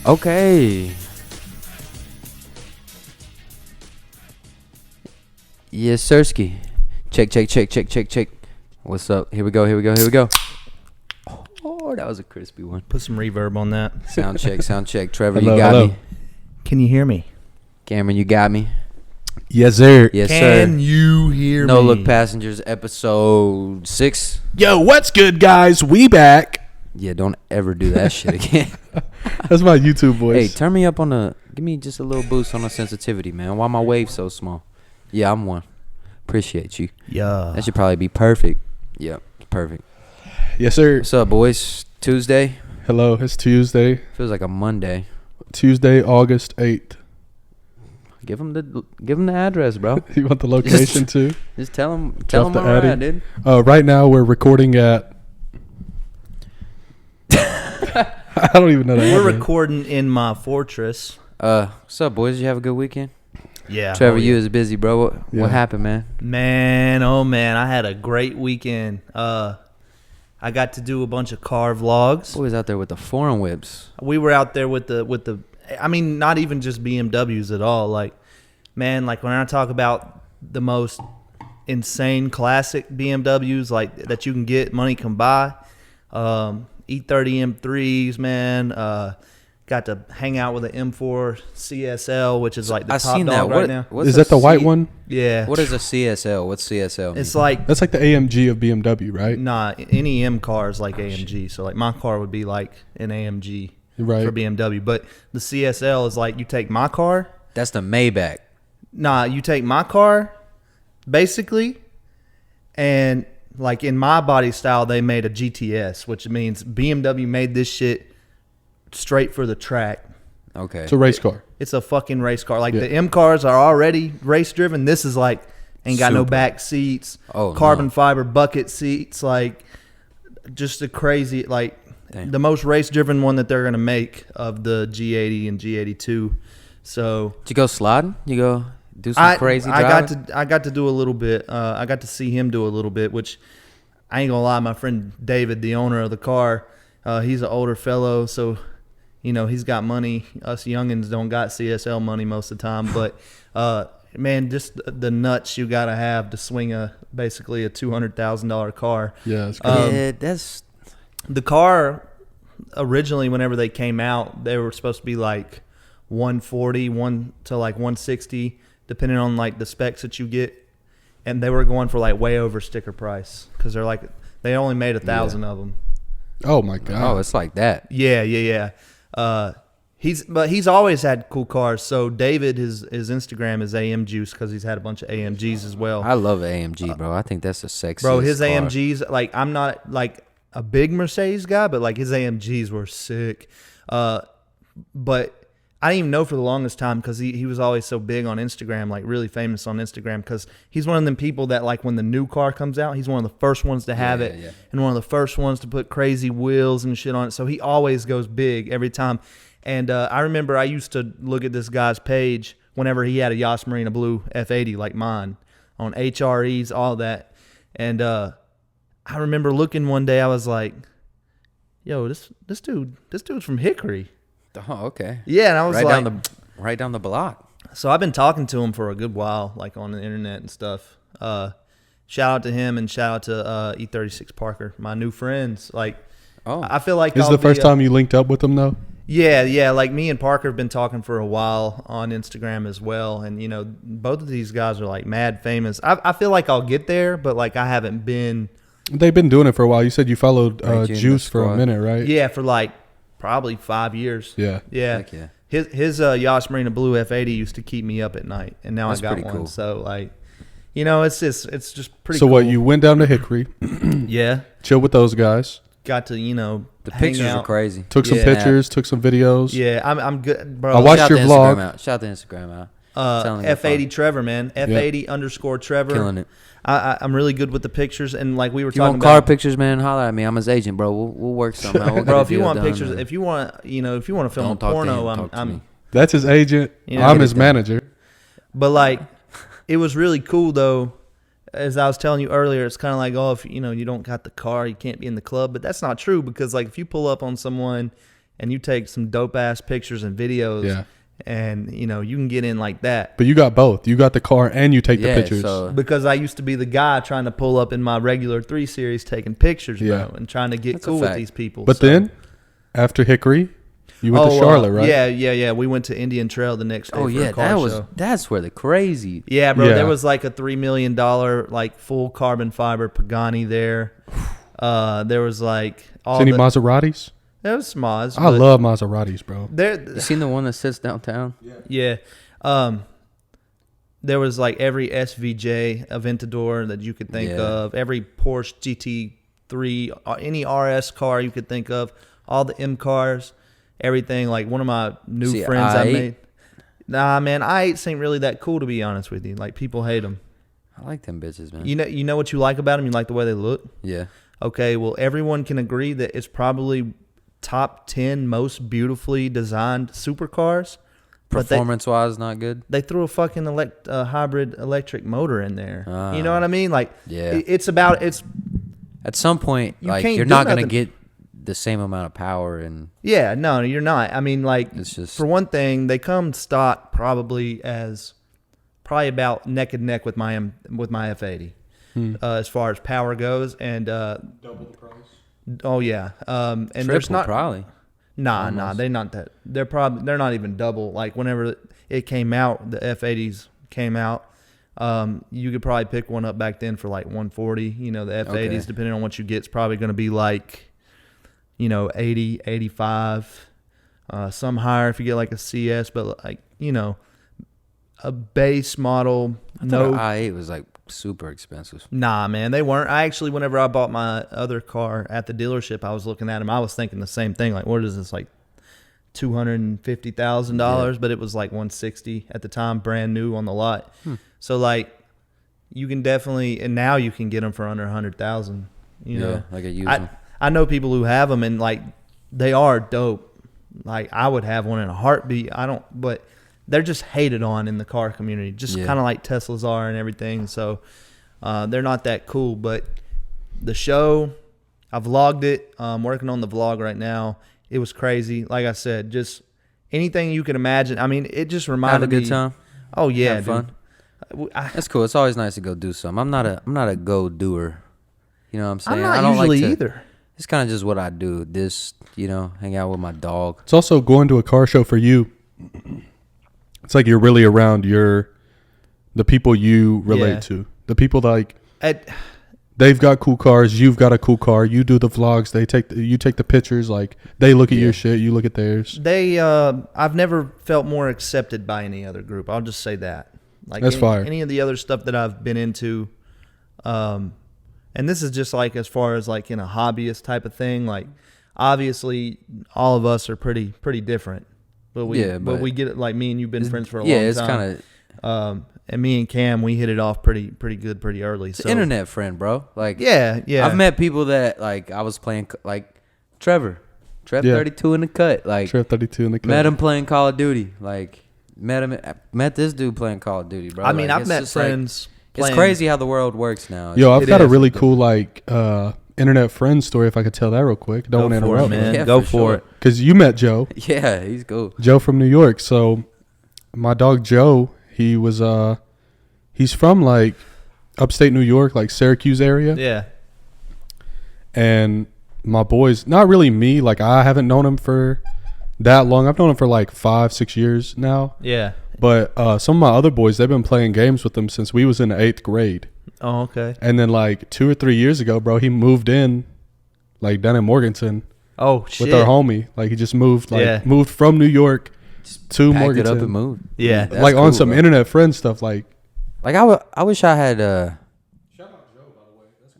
Okay. Yes, Sirski. Check. What's up? Here we go. Oh, that was a crispy one. Put some reverb on that. Sound check. Trevor, Hello, you got hello. me. Can you hear me? Cameron, you got me. Yes, sir. Yes, Can sir. you hear No me? Look Passengers, episode 6. Yo, what's good, guys? We back. Yeah, don't ever do that shit again. That's my YouTube voice. Hey, turn me up on the... Give me just a little boost on the sensitivity, man. Why my wave so small? Yeah, I'm one. Appreciate you. Yeah. That should probably be perfect. Yep, perfect. Yes, sir. What's up, boys? Tuesday? Hello, it's Tuesday. Feels like a Monday. Tuesday, August 8th. Give him the address, bro. You want the location too? Just tell him Drop the where we're Addy. at, dude. Right now we're recording at... I don't even know that. We're address. recording in my fortress. What's up, boys? Did you have a good weekend? Yeah. Trevor, oh, you yeah. was busy, bro. What Yeah. happened, man? Man, oh man, I had a great weekend. I got to do a bunch of car vlogs. Boys out there with the foreign whips. We were out there with the I mean, not even just BMWs at all. Like, man, like when I talk about the most insane classic BMWs like that you can get, money can buy. E30 M3s, man. Got to hang out with the M4 CSL, which is like the I top seen dog that. right now. What's Is a that the white one? Yeah. What is a CSL? What's CSL? It's mean? like That's like the AMG of BMW, right? nah, any M car is like AMG. So like my car would be like an AMG Right. for BMW. But the CSL is like you take my car. That's the Maybach. Nah, you take my car, basically, and like in my body style, they made a GTS, which means BMW made this shit straight for the track. Okay. It's a race car. It's a fucking race car. Like Yeah. the M cars are already race driven. This is like ain't got no Super. back seats, Oh, carbon no. fiber bucket seats, like just a crazy like Damn. the most race driven one that they're gonna make of the G80 and G82. So Did you go sliding? You go do some crazy driving? I got to do a little bit. I got to see him do a little bit, which I ain't gonna lie. My friend David, the owner of the car, he's an older fellow, so you know he's got money. Us youngins don't got CSL money most of the time, but man, just the nuts you gotta have to swing basically a $200,000 car. Yeah, it's crazy. Yeah, that's... The car originally, whenever they came out, they were supposed to be like 140, one to like 160, depending on like the specs that you get, and they were going for like way over sticker price because they're like they only made 1,000 of them. Oh, my God. Oh, it's like that. Yeah. He's always had cool cars. So David, his Instagram is AM Juice because he's had a bunch of AMGs as well. I love AMG, bro. I think that's the sexiest Bro, his car. AMGs, like I'm not like a big Mercedes guy, but like his AMGs were sick. But I didn't even know for the longest time because he was always so big on Instagram, like really famous on Instagram because he's one of them people that like when the new car comes out, he's one of the first ones to have it and one of the first ones to put crazy wheels and shit on it. So he always goes big every time. And I remember I used to look at this guy's page whenever he had a Yas Marina Blue F80 like mine on HREs, all that. And I remember looking one day, I was like, yo, this dude's from Hickory. Oh, okay. Yeah, and I was Right down the block. so I've been talking to him for a good while, like on the internet and stuff. Shout out to him and shout out to E36 Parker, my new friends. Like, Oh. I feel like This is the first time you linked up with them, though? Yeah. Like me and Parker have been talking for a while on Instagram as well, and you know, both of these guys are like mad famous. I feel like I'll get there, but like I haven't been. They've been doing it for a while. You said you followed Right, you in the Juice for a squad. minute, right? Yeah, for like probably 5 years. Yeah. Yeah. Heck yeah. His Yas Marina Blue F80 used to keep me up at night, and now That's I got pretty one. cool. So like, you know, it's just pretty. So cool. what, you went down to Hickory, Yeah, chill with those guys, got to The hang pictures out. are crazy. took some Yeah. pictures, took some videos. Yeah, I'm good, bro. I watched Shout your the vlog. Instagram out. Shout the Instagram out. Telling you F80 fun. Trevor, man. F80 _ Trevor. Killing it. I'm really good with the pictures, and like we were If you talking want car about. pictures, man, holler at me. I'm his agent, bro. We'll work something out. We'll Bro, get a if you deal want done, pictures, man. if you want to film Don't a talk to porno, him, talk to me. That's his agent. You know, I'm get his it done. manager. But like, it was really cool though. As I was telling you earlier, it's kind of like, oh, if you don't got the car, you can't be in the club. But that's not true because like if you pull up on someone and you take some dope ass pictures and videos. Yeah. And you know you can get in like that. But you got both. You got the car and you take the pictures. So Because I used to be the guy trying to pull up in my regular 3 Series taking pictures, Yeah. bro, and trying to get That's a cool with fact. these people. But So- then, after Hickory, you went to Charlotte, right? Yeah. We went to Indian Trail the next day. oh for yeah, a car show. that's where the crazy. Yeah, bro. Yeah. There was like a $3 million like full carbon fiber Pagani there. There was like all Any the, Maseratis? there was Moz. I love Maseratis, bro. there. You seen the one that sits downtown? Yeah. There was like every SVJ Aventador that you could think Yeah. of, every Porsche GT3, any RS car you could think of, all the M cars, everything. Like one of my new See, friends I I8? made. Nah, man, I8s ain't really that cool to be honest with you. Like people hate them. I like them bitches, man. You know what you like about them? You like the way they look. Yeah. Okay, well, everyone can agree that it's probably top 10 most beautifully designed supercars. But Performance-wise, not good. they threw a fucking hybrid electric motor in there. Ah. You know what I mean? Like, Yeah. it's about it's At some point, You like can't you're do not gonna nothing. get the same amount of power, and yeah. No, you're not. I mean, like it's just for one thing, they come stock probably about neck and neck with my F80 as far as power goes, and Double the price. oh yeah, and there's triple, not. probably. Nah, Almost. they're not that. They're not even double. Like whenever it came out, the F80s came out. You could probably pick one up back then for like 140. You know, the F80s, Okay. depending on what you get, it's probably going to be like, 80, 85. Some higher if you get like a CS, but like a base model. I thought No, an i8 was like super expensive. nah, man, they weren't. I actually, whenever I bought my other car at the dealership, I was looking at them. I was thinking the same thing. Like, what is this, like $250,000? Yeah. But it was like 160 at the time, brand new on the lot. So like, you can definitely, and now you can get them for under 100,000. You know, Like a used one. I know people who have them, and like they are dope. Like I would have one in a heartbeat. But they're just hated on in the car community, just Yeah. kind of like Teslas are and everything. So they're not that cool. But the show, I vlogged it. I'm working on the vlog right now. It was crazy. Like I said, just anything you can imagine. I mean, it just Have reminded a good me. time. Oh yeah, Have dude. fun. I, That's cool. It's always nice to go do something. I'm not a go doer. You know what I'm saying? I'm not I don't usually like to, either. It's kind of just what I do. This, hang out with my dog. It's also going to a car show for you. It's like you're really around the people you relate Yeah. to. The people like At, they've got cool cars, you've got a cool car. You do the vlogs, you take the pictures. Like they look at your shit, you look at theirs. I've never felt more accepted by any other group. I'll just say that. Like That's fire. any of the other stuff that I've been into, and this is just like as far as like in a hobbyist type of thing. Like obviously, all of us are pretty different, but we we get it. Like me and you've been friends for a long time. Yeah, it's kind of and me and Cam, we hit it off pretty good pretty early. So internet friend, bro. Like yeah. I've met people that like I was playing like Trev Yeah. 32 in the cut. Like Trip 32 in the car. met him playing Call of Duty. Like met this dude playing Call of Duty, bro. I mean, Like, I've it's met just, like, friends. it's playing- crazy how the world works now. Yo, I've It got a is. really cool like internet friend story. If I could tell that real quick, don't want to Go for it, interrupt, man. Yeah, Go for for sure. it. because you met Joe. Yeah, he's cool. Joe from New York. So my dog Joe, he was he's from like upstate New York, like Syracuse area. Yeah. And my boys, not really me, like I haven't known him for that long. I've known him for like 5-6 years now. Yeah. But some of my other boys, they've been playing games with him since we was in the 8th grade. Oh, okay. And then like 2 or 3 years ago, bro, he moved in like down in Morganton Oh shit. with our homie. Like he just moved Yeah. moved from New York to Packed it Morganton. up and moved. Yeah. That's like on cool, some bro. internet friend stuff. Like Like I wish I had shout out Joe, by the way. That's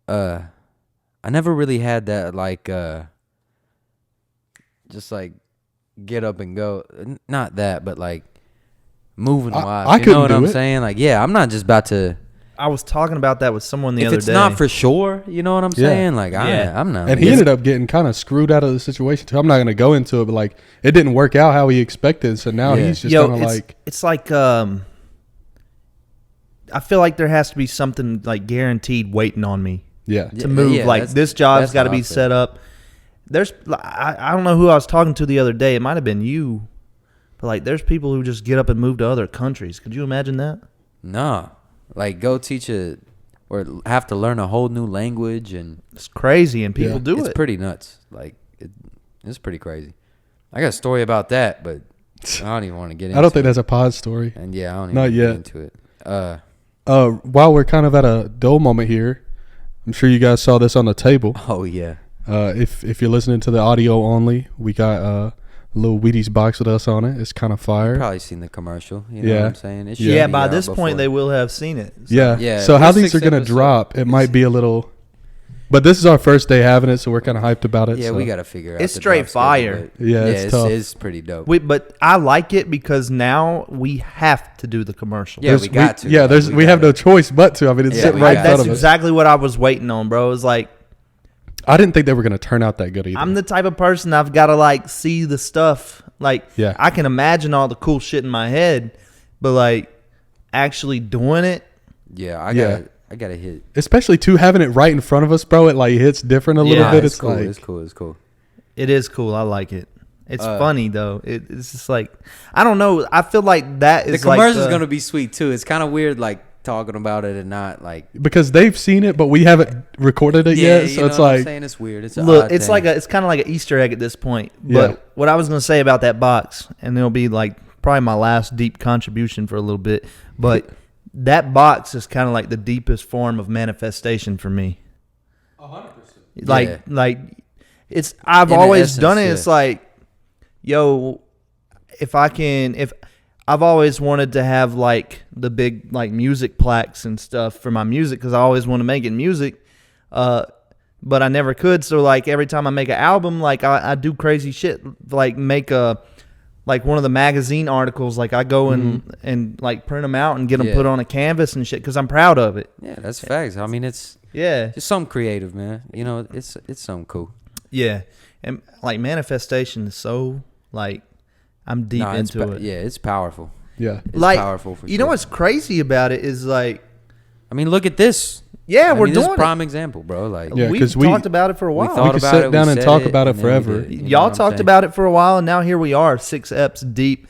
my dog. I never really had that like just like get up and go. Not that, but like moving wise. I You know couldn't what do I'm it. saying? Like, yeah, I'm not just about to. I was talking about that with someone the If other it's day. not for sure, you know what I'm Yeah. saying? Like, Yeah. I'm not. And he ended up getting kind of screwed out of the situation too. I'm not going to go into it, but like it didn't work out how he expected. So now Yeah. he's just kind of it's, like, it's like I feel like there has to be something like guaranteed waiting on me yeah. to move. yeah, like that's- this job's that's got to how I be feel. set up. I don't know who I was talking to the other day. It might have been you, but like there's people who just get up and move to other countries. Could you imagine that? No, like go teach or have to learn a whole new language, and It's crazy, and people do it's it. pretty nuts. Like it's pretty crazy. I got a story about that, but I don't even want to get into it. I don't think that's a pod story. And yeah, I don't even Not want to yet. get into it. While we're kind of at a dull moment here, I'm sure you guys saw this on the table. Oh yeah. If you're listening to the audio only, we got a little Wheaties box with us on it. It's kind of fire. Probably seen the commercial. You know Yeah. what I'm saying? It should Yeah, be by out this before. point they will have seen it. So. Yeah. Yeah, So how this these are sixth gonna episode, drop? It might be a little, but this is our first day having it, so we're kind of hyped about it. Yeah, so. we got to figure out. It's the straight drop schedule, fire. but Yeah, it's tough. it's pretty dope. But I like it because now we have to do the commercial. Yeah, we got to. Yeah, Like, we have gotta- no choice but to. I mean, it's Yeah, sitting we right in gotta front That's of us. exactly what I was waiting on, bro. It was like I didn't think they were gonna turn out that good either. I'm the type of person I've got to like see the stuff. Like Yeah. I can imagine all the cool shit in my head, but like actually doing it. Yeah, I Yeah. got to hit. Especially too having it right in front of us, bro. It like hits different a little Yeah, bit. It's It's cool. like It's cool. It's cool. It is cool. I like it. It's funny though. It's just like I don't know. I feel like that The is like commercial's gonna be sweet too. It's kind of weird, like talking about it and not like. because they've seen it, but we haven't recorded it Yeah, yet. you So know it's what I'm like saying? It's weird. It's an look. odd It's thing. like it's kind of like an Easter egg at this point. Yeah. But what I was gonna say about that box, and it'll be like probably my last deep contribution for a little bit, but that box is kind of like the deepest form of manifestation for me. 100%. Like it's I've In always essence, done it. yeah. It's like, yo, if I've always wanted to have like the big like music plaques and stuff for my music because I always want to make it music, but I never could. So like every time I make an album, like I do crazy shit, like make a like one of the magazine articles, like I go and like print them out and get them Yeah. put on a canvas and shit because I'm proud of it. yeah, that's facts. I mean, it's Yeah. just something creative, man. You know, it's something cool. Yeah, and like manifestation is so like I'm deep Nah, it's into it. Yeah, it's powerful. Yeah. It's like powerful for you know sure. what's crazy about it is like I mean, look at this. yeah, I we're mean, this is doing prime example, bro. Like, Yeah, We've 'cause we- talked about it for a while. thought could about sit it, down we and said talk about it and then we forever. did, you know Y'all what I'm talked saying? about it for a while, and now here we are, 6 eps deep.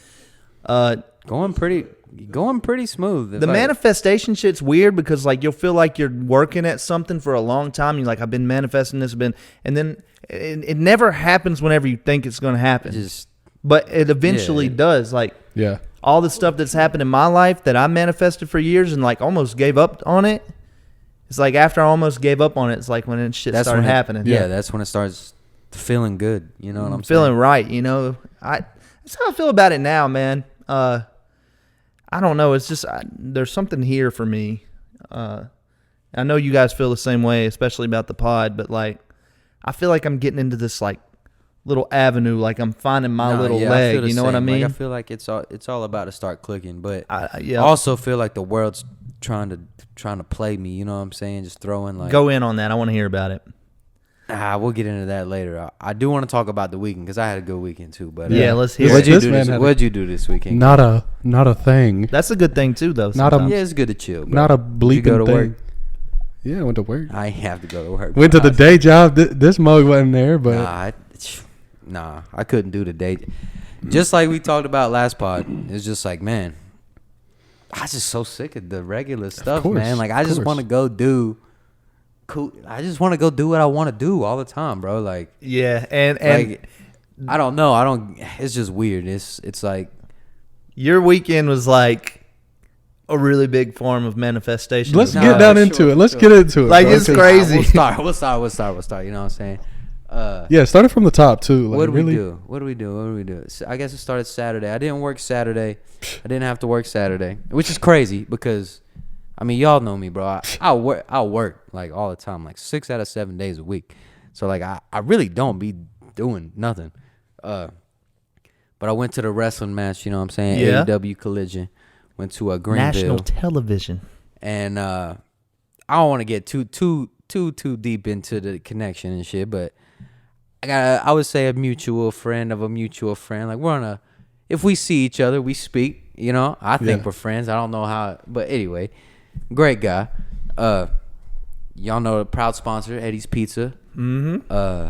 going pretty smooth. The Like, manifestation shit's weird because like you'll feel like you're working at something for a long time. You're like, I've been manifesting this, and then it never happens whenever you think it's going to happen. just But it eventually Yeah. does. Like Yeah. all the stuff that's happened in my life that I manifested for years and like almost gave up on it. It's like after I almost gave up on it, it's like when it shit that's started when it- happening. Yeah, that's when it starts feeling good. You know what I'm feeling saying? right. You know, that's how I feel about it now, man. I don't know. It's just there's something here for me. I know you guys feel the same way, especially about the pod. But like, I feel like I'm getting into this like little avenue. Like I'm finding my Nah, little yeah, I leg. feel the You know what I same. mean? Like, I feel like it's all about to start clicking, but Yeah. I also feel like the world's trying to play me. You know what I'm saying? Just throwing like Go in on that. I want to hear about it. we'll get into that later. I do want to talk about the weekend because I had a good weekend too. But Yeah, let's hear what'd it. you This do? man had a- What'd you do this weekend? Not a thing. That's a good thing too, though. Not a- sometimes. Yeah, it's good to chill. Bro. Not a Did you bleeping go to thing. work? Yeah, I went to work. I ain't have to go to work. Went to bro. the day job. This mug wasn't there, but Nah, I couldn't do the day. Just like we talked about last pod, it's just like, man, I just so sick of the regular stuff, course, man. Like I of just course. want to go do cool. I just want to go do what I want to do all the time, bro. Like, Yeah, and like I don't know. I don't. It's just weird. It's like your weekend was like a really big form of manifestation. let's Nah, get down sure, into it. Let's sure. get into it. Like, bro, it's 'cause- crazy. We'll start. You know what I'm saying? Yeah, started from the top too. Like, What do we really? do? What do we do? I guess it started Saturday. I didn't work Saturday. I didn't have to work Saturday, which is crazy because, I mean, y'all know me, bro. I work like all the time, like 6 out of 7 days a week. So like I really don't be doing nothing. But I went to the wrestling match. You know what I'm saying? Yeah. AEW Collision. Went to a Greenville. National television. And I don't want to get too deep into the connection and shit, but I would say a mutual friend of a mutual friend. Like if we see each other, we speak. You know, I think Yeah. we're friends. I don't know how, but anyway, great guy. Y'all know the proud sponsor, Eddie's Pizza. Mm-hmm.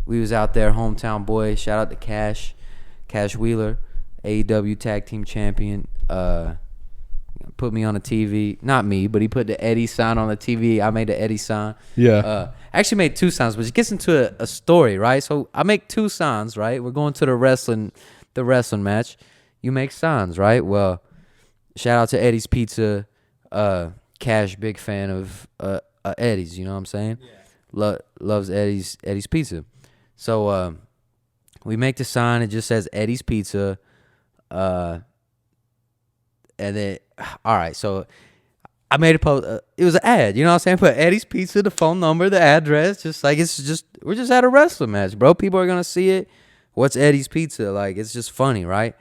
we was out there, hometown boy. Shout out to Cash Wheeler, AEW Tag Team Champion. Put me on the TV. Not me, but he put the Eddie sign on the TV. I made the Eddie sign. Yeah. Actually made 2 signs, but it gets into a story, right? So I make 2 signs, right? We're going to the wrestling match. You make signs, right? Well, shout out to Eddie's Pizza. Cash, big fan of Eddie's. You know what I'm saying? Yeah. Loves Eddie's Pizza. So we make the sign. It just says Eddie's Pizza. And then, all right, so I made a post. It was an ad, you know what I'm saying? Put Eddie's Pizza, the phone number, the address. Just like we're just at a wrestling match, bro. People are gonna see it. What's Eddie's Pizza? Like, it's just funny, right?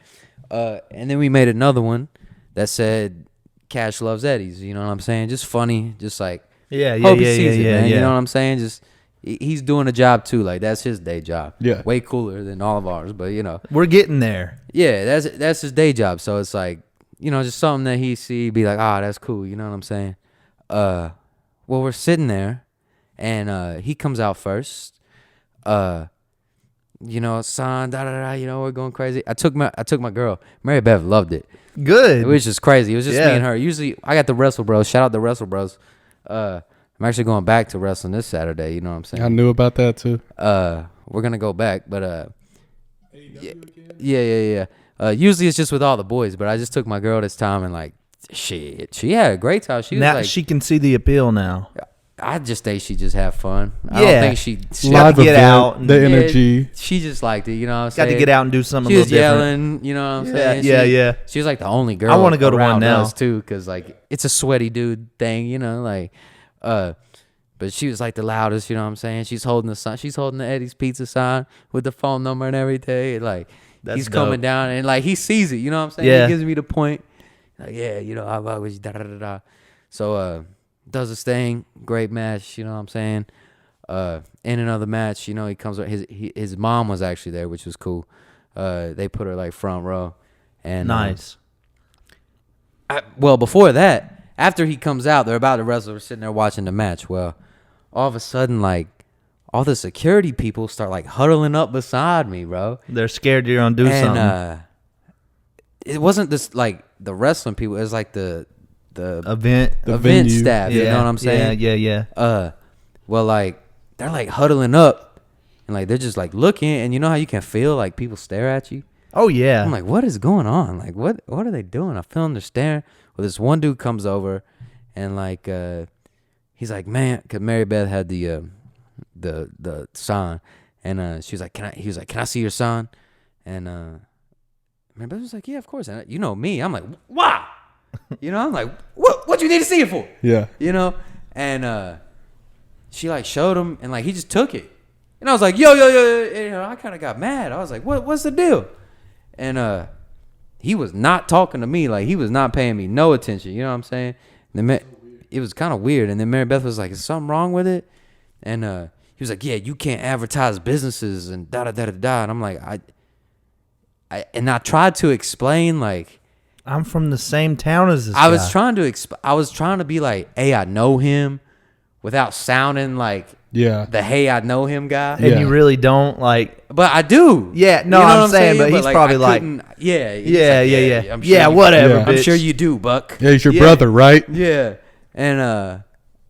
And then we made another one that said Cash loves Eddie's. You know what I'm saying? Just funny, just like hope he sees it, man. You know what I'm saying? Just he's doing a job too. Like, that's his day job. Yeah, way cooler than all of ours, but you know, we're getting there. Yeah, that's his day job. So it's like, you know, just something that he see, be like, that's cool. You know what I'm saying? Well, we're sitting there, and he comes out first. You know, son, you know, we're going crazy. I took my girl. Mary Beth loved it. Good. It was just crazy. It was just me and her. Usually, I got the Wrestle Bros. Shout out the Wrestle Bros. I'm actually going back to wrestling this Saturday. You know what I'm saying? I knew about that too. We're gonna go back, but yeah. Usually it's just with all the boys, but I just took my girl this time, and like, shit, she had a great time. She was now like, she can see the appeal now. I just think she just had fun. I don't think she got to get out. The energy. She just liked it, you know what I'm saying? Got to get out and do something she a little different. She was yelling, you know what I'm saying? Yeah. She was like the only girl I want to go to one now. us too, because like, it's a sweaty dude thing, you know, like, but she was like the loudest, you know what I'm saying? She's holding the sign. She's holding the Eddie's Pizza sign with the phone number and everything. Like, he's coming down, and like, he sees it, you know what I'm saying? Yeah. He gives me the point. Like, yeah, you know, I was da-da-da-da. So, does his thing. Great match, you know what I'm saying? In another match, you know, he comes up. His mom was actually there, which was cool. They put her like front row. And nice. Well, before that, after he comes out, they're about to wrestle. We're sitting there watching the match. Well, all of a sudden, like, all the security people start like huddling up beside me, bro. They're scared you're gonna do something. It wasn't just like the wrestling people. It was like the event venue staff. Yeah. You know what I'm saying? Yeah. Well, like, they're like huddling up, and like, they're just like looking, and you know how you can feel like people stare at you. Oh yeah. I'm like, what is going on? Like, what are they doing? I feel them, they're staring. Well, this one dude comes over, and like, he's like, man, because Mary Beth had the sign, and she was like, he was like, can I see your sign? And Mary Beth was like, yeah, of course. And you know me, I'm like, wow. You know, I'm like, what you need to see it for? Yeah. You know? And she like showed him, and like, he just took it. And I was like, yo. And, you know, I kind of got mad. I was like, what's the deal? And he was not talking to me. Like, he was not paying me no attention. You know what I'm saying? And then it was kind of weird. And then Mary Beth was like, is something wrong with it? And he was like, yeah, you can't advertise businesses and da-da-da-da-da. And I'm like, I tried to explain, like, I'm from the same town as this I was guy. I was trying to be like, hey, I know him, without sounding like the hey, I know him guy. And you really don't, like. But I do. Yeah, no, you know I'm saying, but he's probably like. Yeah. Yeah. I'm sure whatever. I'm sure you do, Buck. Yeah, he's your brother, right? Yeah. And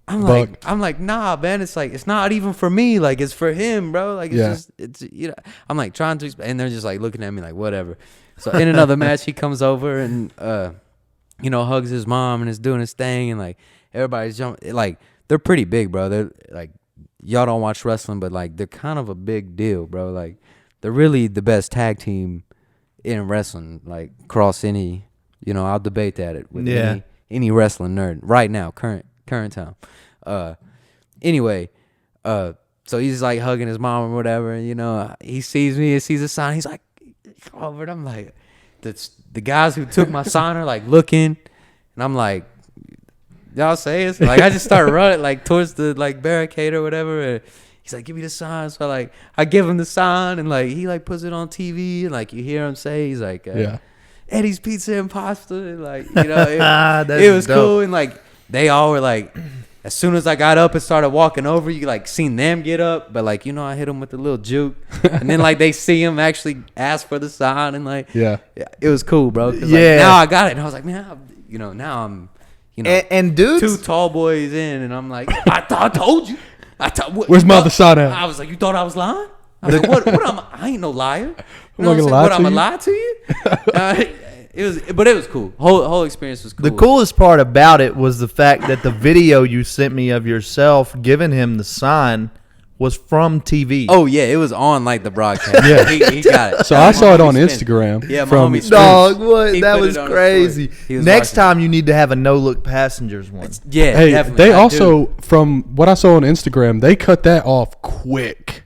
I'm like, nah, man. It's like, it's not even for me. Like, it's for him, bro. Like, it's you know. I'm like trying to, and they're just like looking at me like, whatever. So in another match, he comes over and you know, hugs his mom and is doing his thing, and like, everybody's jumping. Like, they're pretty big, bro. They're like, y'all don't watch wrestling, but like, they're kind of a big deal, bro. Like, they're really the best tag team in wrestling. Like, across any, you know, I'll debate that with any wrestling nerd right now, current time. Anyway, so he's like hugging his mom or whatever, and you know, he sees me and sees a sign. He's like, over it. I'm like, the guys who took my sign are like looking, and I'm like, y'all say it? So like, I just start running like towards the like barricade or whatever, and he's like, give me the sign. So like, I give him the sign, and like, he like puts it on TV, and like, you hear him say, he's like, Eddie's Pizza and Pasta, and like, you know, it was dope. Cool, and like, they all were like as soon as I got up and started walking over, you like seen them get up, but like I hit them with a little juke, and then like they see him actually ask for the sign, and like it was cool, bro. 'Cause, like, now I got it, and I was like, man, now I'm and dudes, 2 tall boys in, and I'm like, I told you, Where's my other side at? I was like, you thought I was lying? I was like, I ain't no liar. I'm not gonna lie to you. I'm gonna lie to you? It was cool. Whole experience was cool. the coolest part about it was the fact that the video you sent me of yourself giving him the sign was from TV. Oh yeah, it was on like the broadcast. Yeah. he got it. So I saw it on Instagram. Yeah, my from homie Spence. Dog, what? He That put was it on his crazy. story. He was Next watching time you need to have a no-look passengers one. Yeah, Hey, definitely. they I also, do. from what I saw on Instagram, they cut that off quick.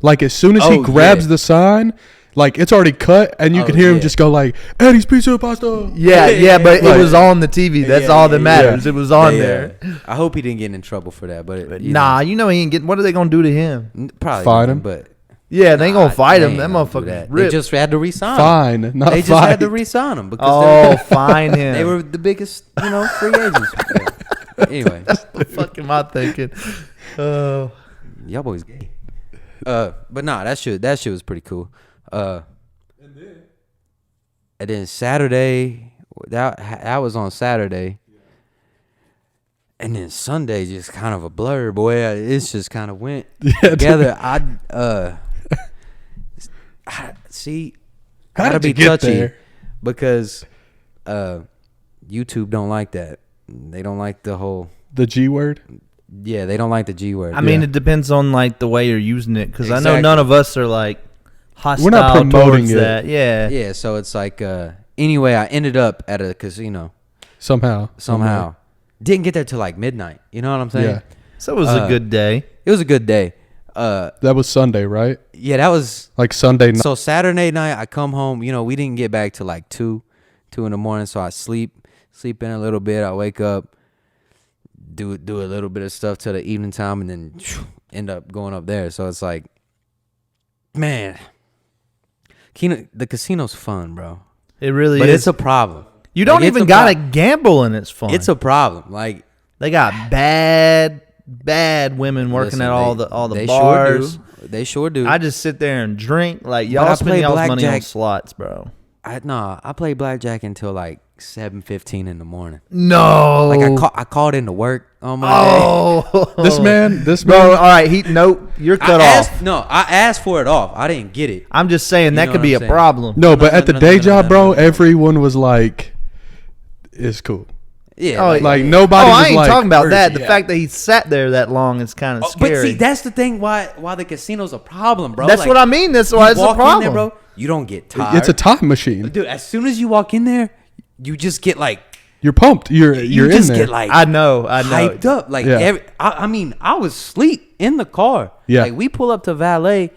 Like as soon as he Oh, grabs yeah. the sign, like it's already cut, and you Oh, can hear him yeah. just go like, "Eddie's Pizza Pasta." Yeah, but Like- it was on the TV. That's Yeah, all that yeah, matters. yeah. It was on Yeah. there. I hope he didn't get in trouble for that, but Nah, he ain't getting. What are they gonna do to him? probably Fine didn't, him. but Yeah, they ain't gonna fight they him. That ain't gonna do motherfucker that. They ripped. just had to resign him. Fine, not They just fight. had to resign him because Fine him. they were the biggest, free agents. Yeah. Anyway, the fuck am I thinking? Oh, y'all boys gay. But nah, that shit was pretty cool. And then Saturday, that was on Saturday. And then Sunday just kind of a blur, boy. It's just kind of went together. I see. How Gotta did be you get touchy there? because YouTube don't like that. They don't like the whole. The G word. Yeah, they don't like the G word. I mean, Yeah. it depends on like the way you're using it, because I know Exactly. none of us are like hostile We're not promoting towards it. that. Yeah. Yeah, so it's like anyway, I ended up at a casino Somehow. Didn't get there till like midnight. You know what I'm saying? Yeah. So it was a good day. It was a good day. That was Sunday, right? Yeah, that was Like Sunday night. so Saturday night. I come home. We didn't get back till like 2 in the morning. So I sleep in a little bit. I wake up, do a little bit of stuff till the evening time, and then end up going up there. So it's like, man, the casino's fun, bro. It really But is. it's a problem. You don't Like, it's even a gotta pro- gamble, and it's fun. It's a problem. Like, they got bad women working listen, at all they the bars. Sure do. They sure do. I just sit there and drink. Like I y'all spend play y'all's money on blackjack. slots, bro. I play blackjack until like 7:15 in the morning. No. Like I called into work on my day. Oh, This man. bro. All right, you're cut off. I asked for it off. I didn't get it. I'm just saying You that know could what be I'm a saying? problem. No, but at the day job, bro, no. everyone was like, "It's cool." Yeah, Oh, Like nobody Oh, was I ain't like, talking about that. The yeah. fact that he sat there that long is kind of scary. But see, that's the thing. Why the casino's a problem, bro? That's Like, what I mean. That's you why it's a walk in problem, there, bro. You don't get tired. It's a time machine. dude. As soon as you walk in there, you just get like You're pumped. You're you in just there. get like I know. hyped up. Like Yeah. I mean, I was asleep in the car. Yeah. Like we pull up to valet,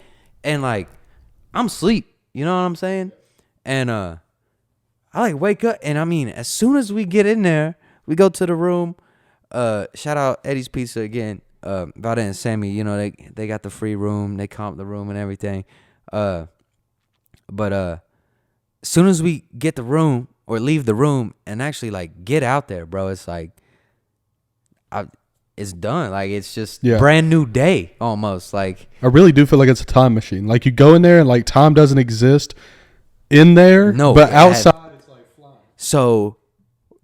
and like I'm asleep. You know what I'm saying? And I like wake up, and I mean, as soon as we get in there, we go to the room. Shout out Eddie's Pizza again. Vada and Sammy, they got the free room. They comp the room and everything. But as soon as we get the room or leave the room and actually like get out there, bro, it's like it's done. Like it's just Yeah. brand new day almost. Like I really do feel like it's a time machine. Like you go in there and like time doesn't exist in there. No, but it outside. so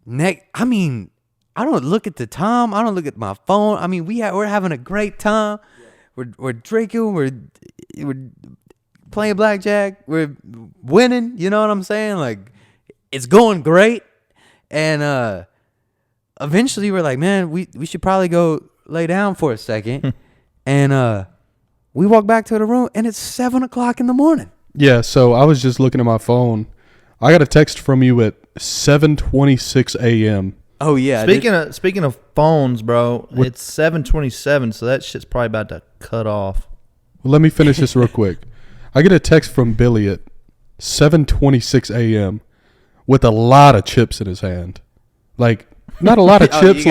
I mean, I don't look at the time. I don't look at my phone. I mean, we're having a great time. We're drinking. We're playing blackjack. We're winning. You know what I'm saying? Like it's going great. And eventually we're like, man, we should probably go lay down for a second. And we walk back to the room, and it's 7:00 in the morning. Yeah. So I was just looking at my phone. I got a text from you at 7:26 a.m. Oh yeah. Speaking of phones, bro, it's 7:27, so that shit's probably about to cut off. Well, let me finish this real quick. I get a text from Billy at 7:26 a.m. with a lot of chips in his hand. Like not a lot of chips,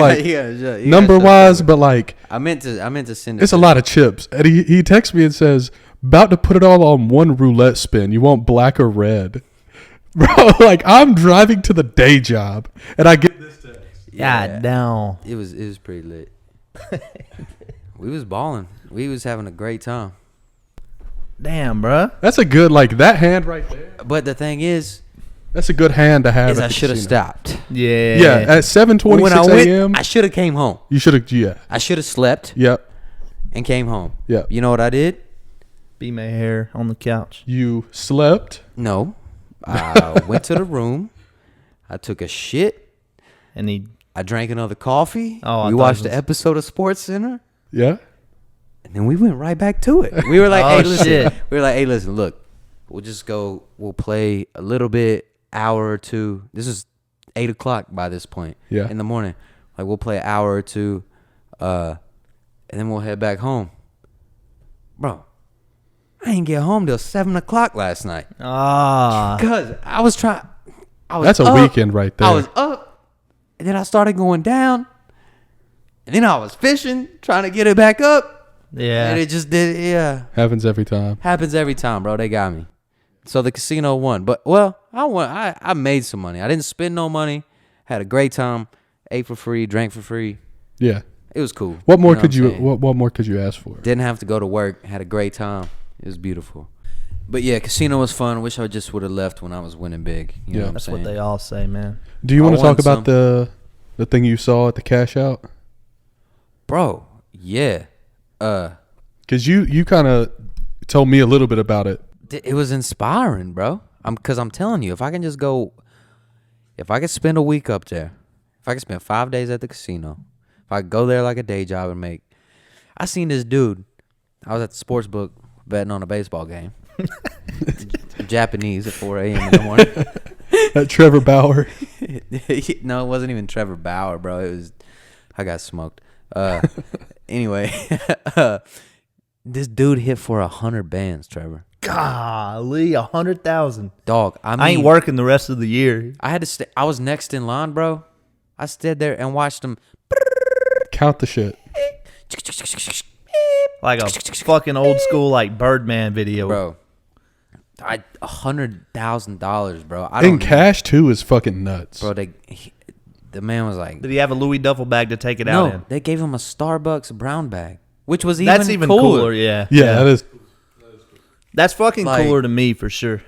number wise, but like I meant to send it. it's a lot of chips. And he texts me and says, "About to put it all on one roulette spin. You want black or red?" Bro, like I'm driving to the day job and I get this text. God damn. It was pretty lit. We was balling. We was having a great time. Damn, bruh. That's a good that hand right there. But the thing is That's a good hand to have. I at the should have casino. stopped. Yeah. Yeah, at 7:26 When I went, a.m. I should have came home. You should have. Yeah. I should have slept Yep. and came home. Yep. You know what I did? Be my hair on the couch. You slept. No. I went to the room. I took a shit. And he. I drank another coffee. Oh, I we thought watched it was- the episode of Sports Center. Yeah. And then we went right back to it. We were like, Oh, hey, listen. shit. We were like, hey, listen, look. We'll just go. We'll play a little bit, hour or two. This is 8 o'clock by this point. Yeah. In the morning. Like, we'll play an hour or two. And then we'll head back home. Bro, I didn't get home till 7 o'clock last night. Ah. Because I was trying. That's a weekend right there. I was up. And then I started going down. And then I was fishing, trying to get it back up. Yeah. And it just did, yeah. Happens every time. Happens every time, bro. They got me. So the casino won. But, well, I made some money. I didn't spend no money. Had a great time. Ate for free, drank for free. Yeah. It was cool. What more know could I'm you? saying? What more could you ask for? Didn't have to go to work. Had a great time. It was beautiful. But, yeah, casino was fun. Wish I just would have left when I was winning big. You know what I'm That's saying? what they all say, man. Do you I want to won talk about some. the thing you saw at the cash out? Bro, yeah. Because you kind of told me a little bit about it. It was inspiring, bro. Because I'm telling you, if I can just go, if I could spend a week up there, if I could spend 5 days at the casino, if I could go there like a day job and make, I seen this dude. I was at the sports book betting on a baseball game. Japanese at 4 a.m. in the morning. That Trevor Bauer. No, it wasn't even Trevor Bauer, bro. It was, I got smoked. Anyway, this dude hit for 100 bands, Trevor. Golly, 100,000. Dog, I mean, I ain't working the rest of the year. I had to stay. I was next in line, bro. I stood there and watched him. Count the shit. Like a fucking old school like Birdman video. Bro, $100,000, bro. I In don't cash too is fucking nuts. bro. The man was like, Did he have a Louis duffel bag to take it no. out in? They gave him a Starbucks brown bag, which was That's even cooler, yeah. yeah, that is. That's fucking Like- cooler to me for sure.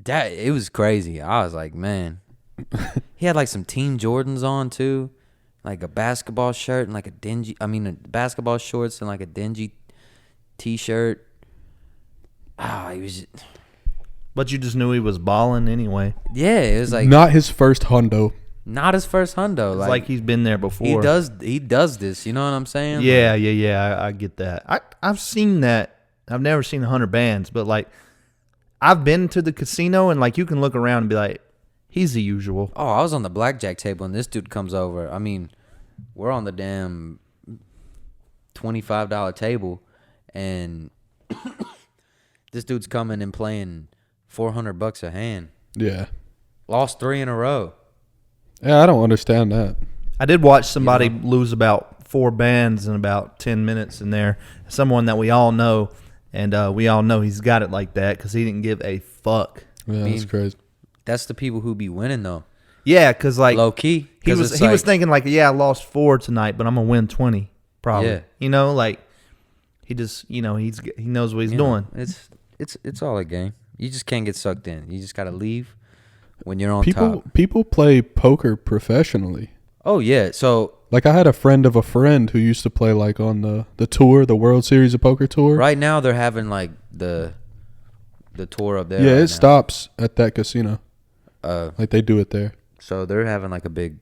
That it was crazy. I was like, man. He had like some Team Jordans on too, like a basketball shirt and like a basketball shorts and like a dingy T-shirt. He was. But you just knew he was balling anyway. Yeah, it was like Not his first hundo. not his first hundo. It's like he's been there before. He does this. You know what I'm saying? Yeah, I get that. I've seen that. I've never seen 100 bands, but like I've been to the casino and like you can look around and be like, he's the usual. Oh, I was on the blackjack table and this dude comes over. I mean, we're on the damn $25 table, and this dude's coming and playing $400 a hand. Yeah. Lost 3 in a row. Yeah, I don't understand that. I did watch somebody lose about 4 bands in about 10 minutes in there. Someone that we all know, and we all know he's got it like that because he didn't give a fuck. Yeah, that's crazy. That's the people who be winning though. Yeah, because like Low key. he was thinking like, yeah, I lost 4 tonight, but I'm gonna win 20 probably. Yeah. You know, like he just he knows what he's doing. It's all a game. You just can't get sucked in. You just gotta leave when you're on top. People play poker professionally. Oh yeah. So Like I had a friend of a friend who used to play like on the tour, the World Series of Poker tour. right now they're having like the tour up there. Yeah, right it now. stops at that casino. Like they do it there. So they're having like a big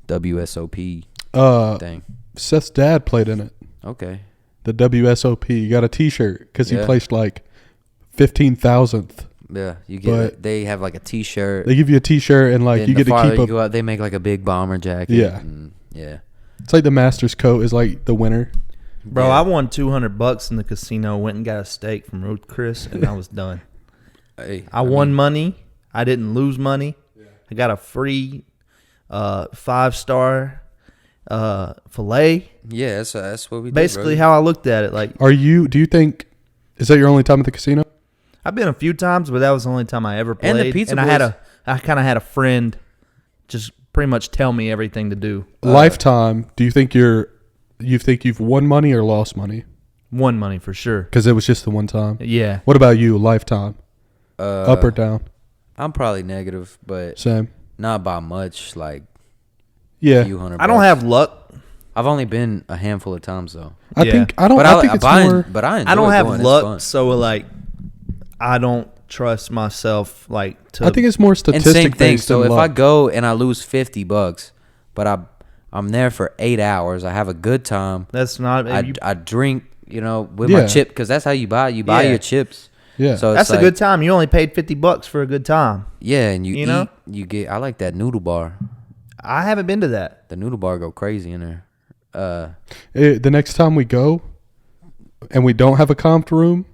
WSOP thing. Seth's dad played in it. Okay. The WSOP. You got a T-shirt because he Yeah. placed like 15,000th. Yeah, you get. But- They have like a T-shirt. They give you a T-shirt and like Then you the get to farther keep you up. go out, they make like a big bomber jacket. Yeah. and yeah. It's like the Masters coat is like the winner. Bro, Yeah. I won $200 in the casino. Went and got a steak from Ruth Chris, and I was done. Hey, I won money. I didn't lose money. I got a free 5-star filet. Yeah, that's what we did, Basically, bro. how I looked at it. Like Do you think, is that your only time at the casino? I've been a few times, but that was the only time I ever played. And the Pizza I Boys- kind of had a friend just pretty much tell me everything to do. Lifetime. Do you think you're you think you've won money or lost money? Won money for sure. Because it was just the one time. Yeah. What about you? Lifetime? Up or down? I'm probably negative, but Same. not by much. Like Yeah. a few $100. I don't have luck. I've only been a handful of times though. I Yeah. think I don't. But I think it's more. But I enjoy I don't have going. It's luck, fun. so like, I don't trust myself like to. I think it's more And statistic same thing. based So than if I luck. go and I lose $50, but I'm there for 8 hours, I have a good time. that's not. I drink, with Yeah. my chip, because that's how you buy. You buy Yeah. your chips. Yeah. So that's it's a good time. You only paid $50 for a good time. Yeah, and you You eat. know? You get. I like that noodle bar. I haven't been to that. The noodle bar go crazy in there. The next time we go, and we don't have a comped room,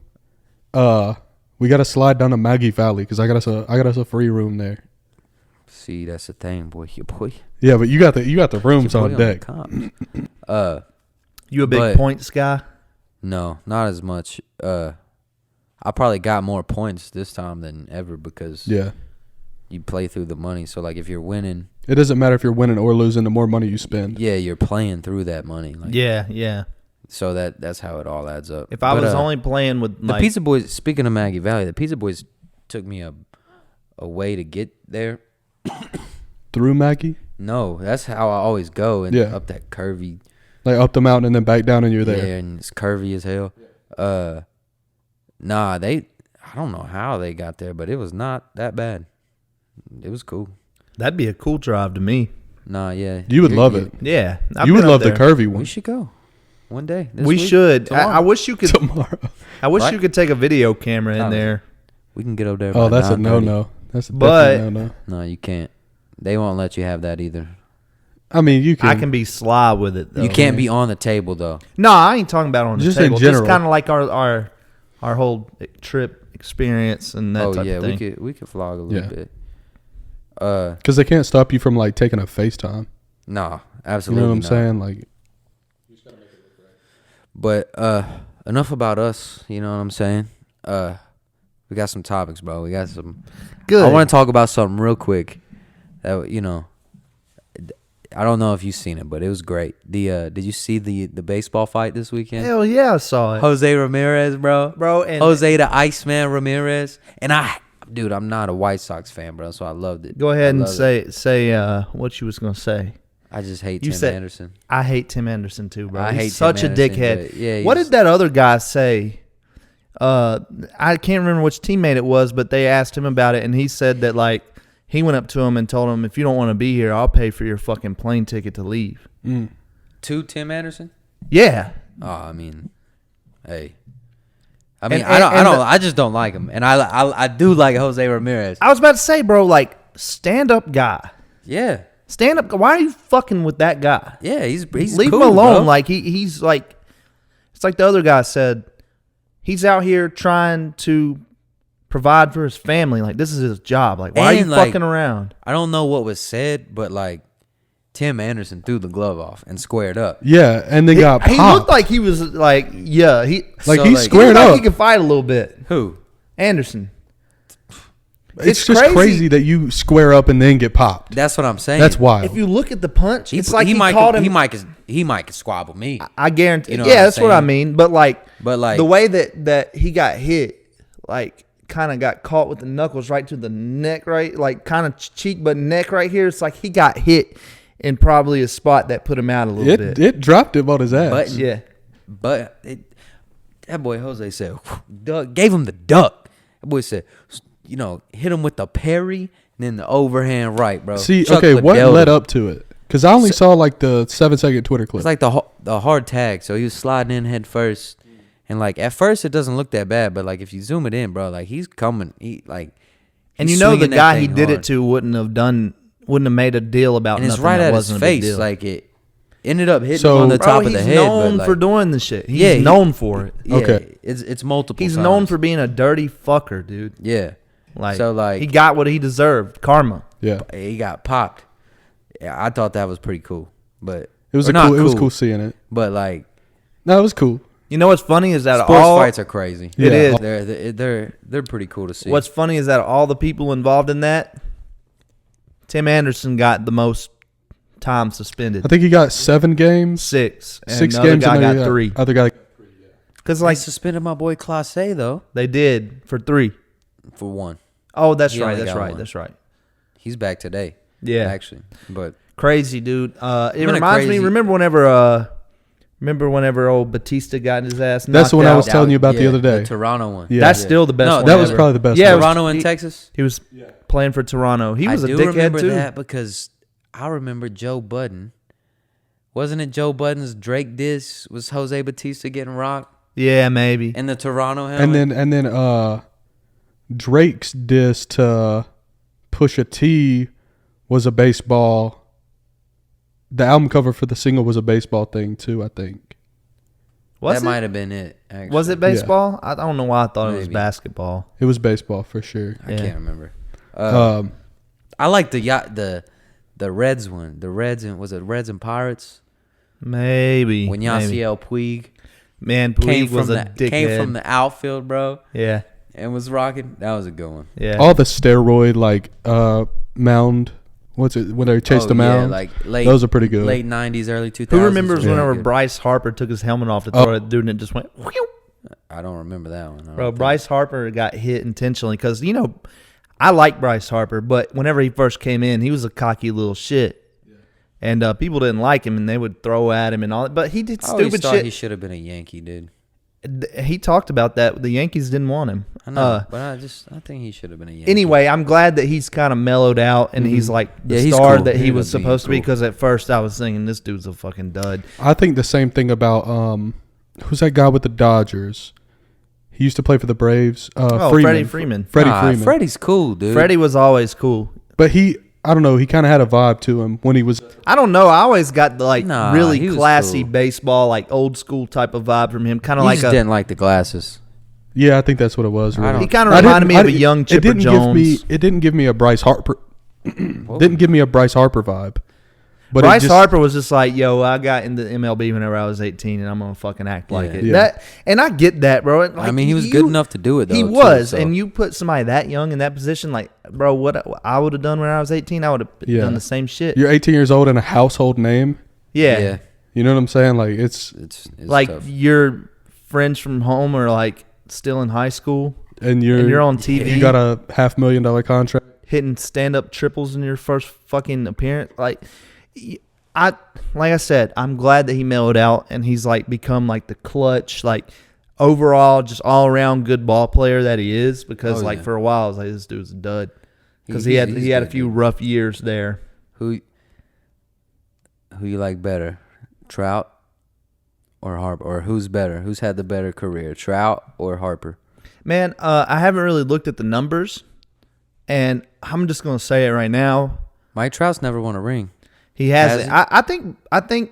we gotta slide down to Maggie Valley because I got us a free room there. See, that's the thing, boy. Your boy. Yeah, but you got the rooms your on boy deck. the comps. You a big But- points guy? No, not as much. I probably got more points this time than ever because Yeah, you play through the money. So like if you're winning, it doesn't matter if you're winning or losing. The more money you spend. yeah, you're playing through that money. Like, Yeah. So that's how it all adds up. If I But, was only playing with the like, Pizza Boys, speaking of Maggie Valley, the Pizza Boys took me a way to get there. Through Maggie, No, that's how I always go, and Yeah. up that curvy. like up the mountain and then back down, and you're there. Yeah, and it's curvy as hell. Nah, I don't know how they got there, but it was not that bad. It was cool. that'd be a cool drive to me. Nah, yeah. You would love it. Yeah, I've You would been up love the there. curvy We one. should go one day. This We week, should. tomorrow. I wish you could. Tomorrow. I wish Right? you could take a video camera in Promise. there. We can get up there. Oh, by that's a 9:30. no. That's a But- definite no. No, you can't. They won't let you have that either. I mean, you can. I can be sly with it though. You can't be on the table though. No, I ain't talking about on the Just in table. Just general. kind of like our whole trip experience and that Oh type yeah, of thing. we could vlog a little Yeah. bit. Because they can't stop you from like taking a FaceTime. Nah, You absolutely. know what I'm not. saying? Like, But enough about us. You know what I'm saying? We got some topics, bro. We got some. Good. I want to talk about something real quick. That I don't know if you've seen it, but it was great. Did you see the baseball fight this weekend? Hell yeah, I saw it, Jose Ramirez, bro. And Jose the Iceman Ramirez, and I'm not a White Sox fan, bro, so I loved it. go ahead I and loved it. say what you was gonna say. I just hate You Tim said- Anderson. I hate Tim Anderson too, bro. I He's hate Tim such a Anderson, dickhead. but yeah, What he's- did that other guy say? I can't remember which teammate it was, but they asked him about it, and he said that like he went up to him and told him, "If you don't want to be here, I'll pay for your fucking plane ticket to leave." To Tim Anderson? Yeah, Oh, I mean, hey. I mean, And- I don't. and the- I just don't like him, and I do like Jose Ramirez. I was about to say, bro, like stand up guy, Yeah, stand up. Why are you fucking with that guy? yeah. He's Leave cool, him alone. bro. Like he's like, it's like the other guy said. He's out here trying to provide for his family. Like this is his job. Like why are you And, like, fucking around? I don't know what was said, but like Tim Anderson threw the glove off and squared up. yeah, and then got popped. He looked like he was like, yeah, he like so, he like- he squared looked like up. he could fight a little bit. Who? Anderson. It's just crazy that you square up and then get popped. That's what I'm saying. That's wild. If you look at the punch, it's like he might called him. he might could squabble me. I guarantee. You know Yeah, what I'm that's what I saying? mean. But like But the way that he got hit, like kind of got caught with the knuckles right to the neck, right, like kind of cheek, but neck right here. It's like he got hit in probably a spot that put him out a little bit. It dropped him on his ass. But Yeah. But that boy Jose said, gave him the duck. That boy said, hit him with the parry and then the overhand right, bro. See, Chuck okay, what Liddell. led up to it? Because I only saw like the 7-second Twitter clip. It's like the hard tag. So he was sliding in head first. And like at first it doesn't look that bad, but like if you zoom it in, bro, like he's coming. And he's you know the swinging that guy he thing did hard. it to wouldn't have made a deal about And it's nothing right that at his wasn't a big face. deal. Like it ended up hitting So- him on the Bro, top of the he's head. known but for like, doing this shit. He's Yeah, known for it. yeah, Okay. It's multiple. He's times. known for being a dirty fucker, dude. Yeah. Like, So, like- he got what he deserved. Karma. yeah, He got popped. Yeah, I thought that was pretty cool. But it was or a not cool. It was cool seeing it. But like No, it was cool. You know what's funny is that sports all fights are crazy. Yeah. It is. They're pretty cool to see. What's funny is that all the people involved in that, Tim Anderson got the most time suspended. I think he got 7 games. 6. And 6 the other games. guy and got 3. Other guy. Because They like suspended my boy Clase though they did for 3. for 1. Oh, that's He right. only That's got right. 1. That's right. He's back today. Yeah. actually, but Crazy, dude. It been a reminds me. crazy- Remember whenever old Batista got his ass knocked That's the one I was out? telling you about the Yeah, other day. the Toronto one. Yeah. That's still the best No, one. That was ever. probably the best. Yeah, one. Toronto in he- Texas. He was playing for Toronto. He was I a do dickhead remember too. that because I remember Joe Budden. Wasn't it Joe Budden's Drake diss? Was Jose Batista getting rocked Yeah, maybe. in the Toronto helmet? And then Drake's diss to Pusha T was a baseball. The album cover for the single was a baseball thing too, I think. Was that it? might have been it. Actually. Was it baseball? I don't know why I thought it was Maybe. basketball. It was baseball for sure. I Yeah. can't remember. Um, I like the Reds one. The Reds and was it Reds and Pirates? Maybe. When maybe. Yasiel Puig Man, came Puig was from a the dickhead. came from the outfield, bro, Yeah, and was rocking. That was a good one. yeah. all the steroid mound. What's it when they chased the mound? like late. Those are pretty good. Late '90s, early 2000s. Who remembers was whenever good. Bryce Harper took his helmet off to Oh. throw it, dude, and it just went. Whew. I don't remember that one. I don't Bro, think. Bryce Harper got hit intentionally because I like Bryce Harper, but whenever he first came in, he was a cocky little shit, and people didn't like him, and they would throw at him and all that. But he did I always stupid thought shit. he should have been a Yankee, dude. He talked about that. The Yankees didn't want him. I know, but I think he should have been a Yankee. Anyway, I'm glad that he's kind of mellowed out and he's like the Yeah, he's star cool. that he He was was being supposed to be. cool. Because at first I was thinking this dude's a fucking dud. I think the same thing about who's that guy with the Dodgers? He used to play for the Braves. Freddie Freeman. Freddie Freeman. Freddie's cool, dude. Freddie was always cool. But I don't know. He kind of had a vibe to him when he was. I don't know. I always got the Nah, really he was classy cool. baseball, like old school type of vibe from him. Kind of He like just didn't like the glasses. Yeah, I think that's what it was. Really. he kind of I reminded didn't- me of a young Chipper it didn't Jones. It didn't give me a Bryce Harper. Didn't give me a Bryce Harper vibe. But Bryce Harper was just like, yo, I got into MLB whenever I was 18, and I'm gonna fucking act like it. Yeah. And I get that, bro. Like, I mean, he was good enough to do it, though. He too, was, so. and you put somebody that young in that position, like, bro, what I would have done when I was 18, I would have done the same shit. You're 18 years old and a household name. Yeah. You know what I'm saying? Like It's like tough. your friends from home are like still in high school, and and you're on TV. You got a $500,000 contract. hitting stand up triples in your first fucking appearance. Like I said, I'm glad that he mellowed out and he's like become like the clutch, like overall, just all around good ball player that he is. Because like for a while, I was like, this dude's a dud. Because he had he's a good, few dude. rough years there. Who you like better, Trout or Harper, or who's better? Who's had the better career, Trout or Harper? Man, I haven't really looked at the numbers, and I'm just gonna say it right now. Mike Trout's never won a ring. He has. Has he? I think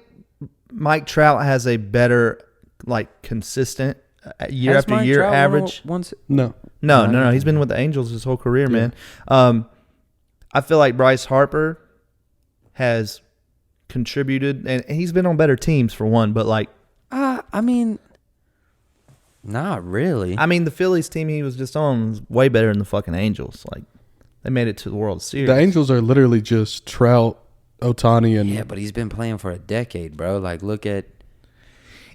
Mike Trout has a better, like, consistent year Has after Mike year Trout won average. No. No. He's been with the Angels his whole career, man. I feel like Bryce Harper has contributed, and he's been on better teams for one. But like, I mean, not really. I mean, the Phillies team he was just on was way better than the fucking Angels. Like, they made it to the World Series. The Angels are literally just Trout, Ohtani, and Yeah, but he's been playing for a decade, bro. Like, look at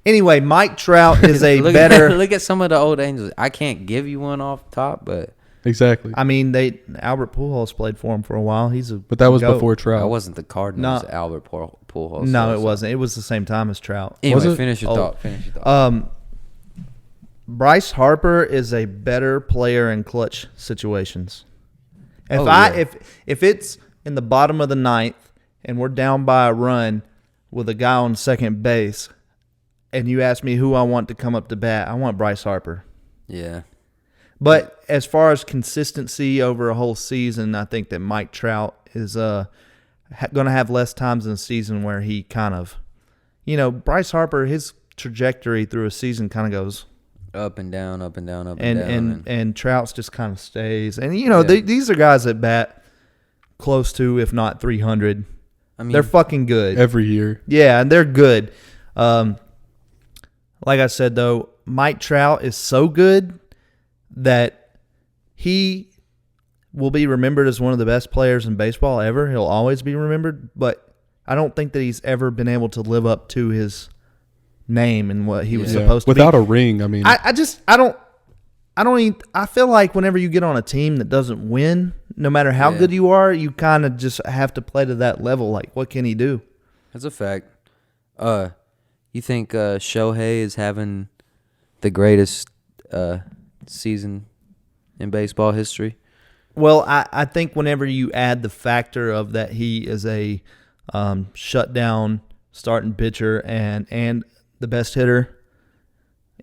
Anyway, Mike Trout is a look better. At, look at some of the old Angels. I can't give you one off top, but exactly. I mean, Albert Pujols played for him for a while. But that was goat. before I Trout. wasn't the Cardinals. No. Albert Pujols. No, so- it wasn't. It was the same time as Trout. Anyway, Was it? finish your Oh. thought. Finish your thought. Bryce Harper is a better player in clutch situations. If it's in the bottom of the ninth and we're down by a run with a guy on second base, and you ask me who I want to come up to bat, I want Bryce Harper. Yeah. But as far as consistency over a whole season, I think that Mike Trout is going to have less times in the season where he kind of, Bryce Harper, his trajectory through a season kind of goes Up and down, up and down, up and down. and Trout's just kind of stays. And these are guys that bat close to, if not 300. I mean, They're fucking good. Every year. Yeah, and they're good. Like I said, though, Mike Trout is so good that he will be remembered as one of the best players in baseball ever. He'll always be remembered, but I don't think that he's ever been able to live up to his name and what he was Yeah. supposed to Without be. a ring, I mean, I don't even, I feel like whenever you get on a team that doesn't win, no matter how Yeah. good you are, you kind of just have to play to that level. Like, what can he do? That's a fact. You think Shohei is having the greatest season in baseball history? Well, I think whenever you add the factor of that he is a shutdown starting pitcher and the best hitter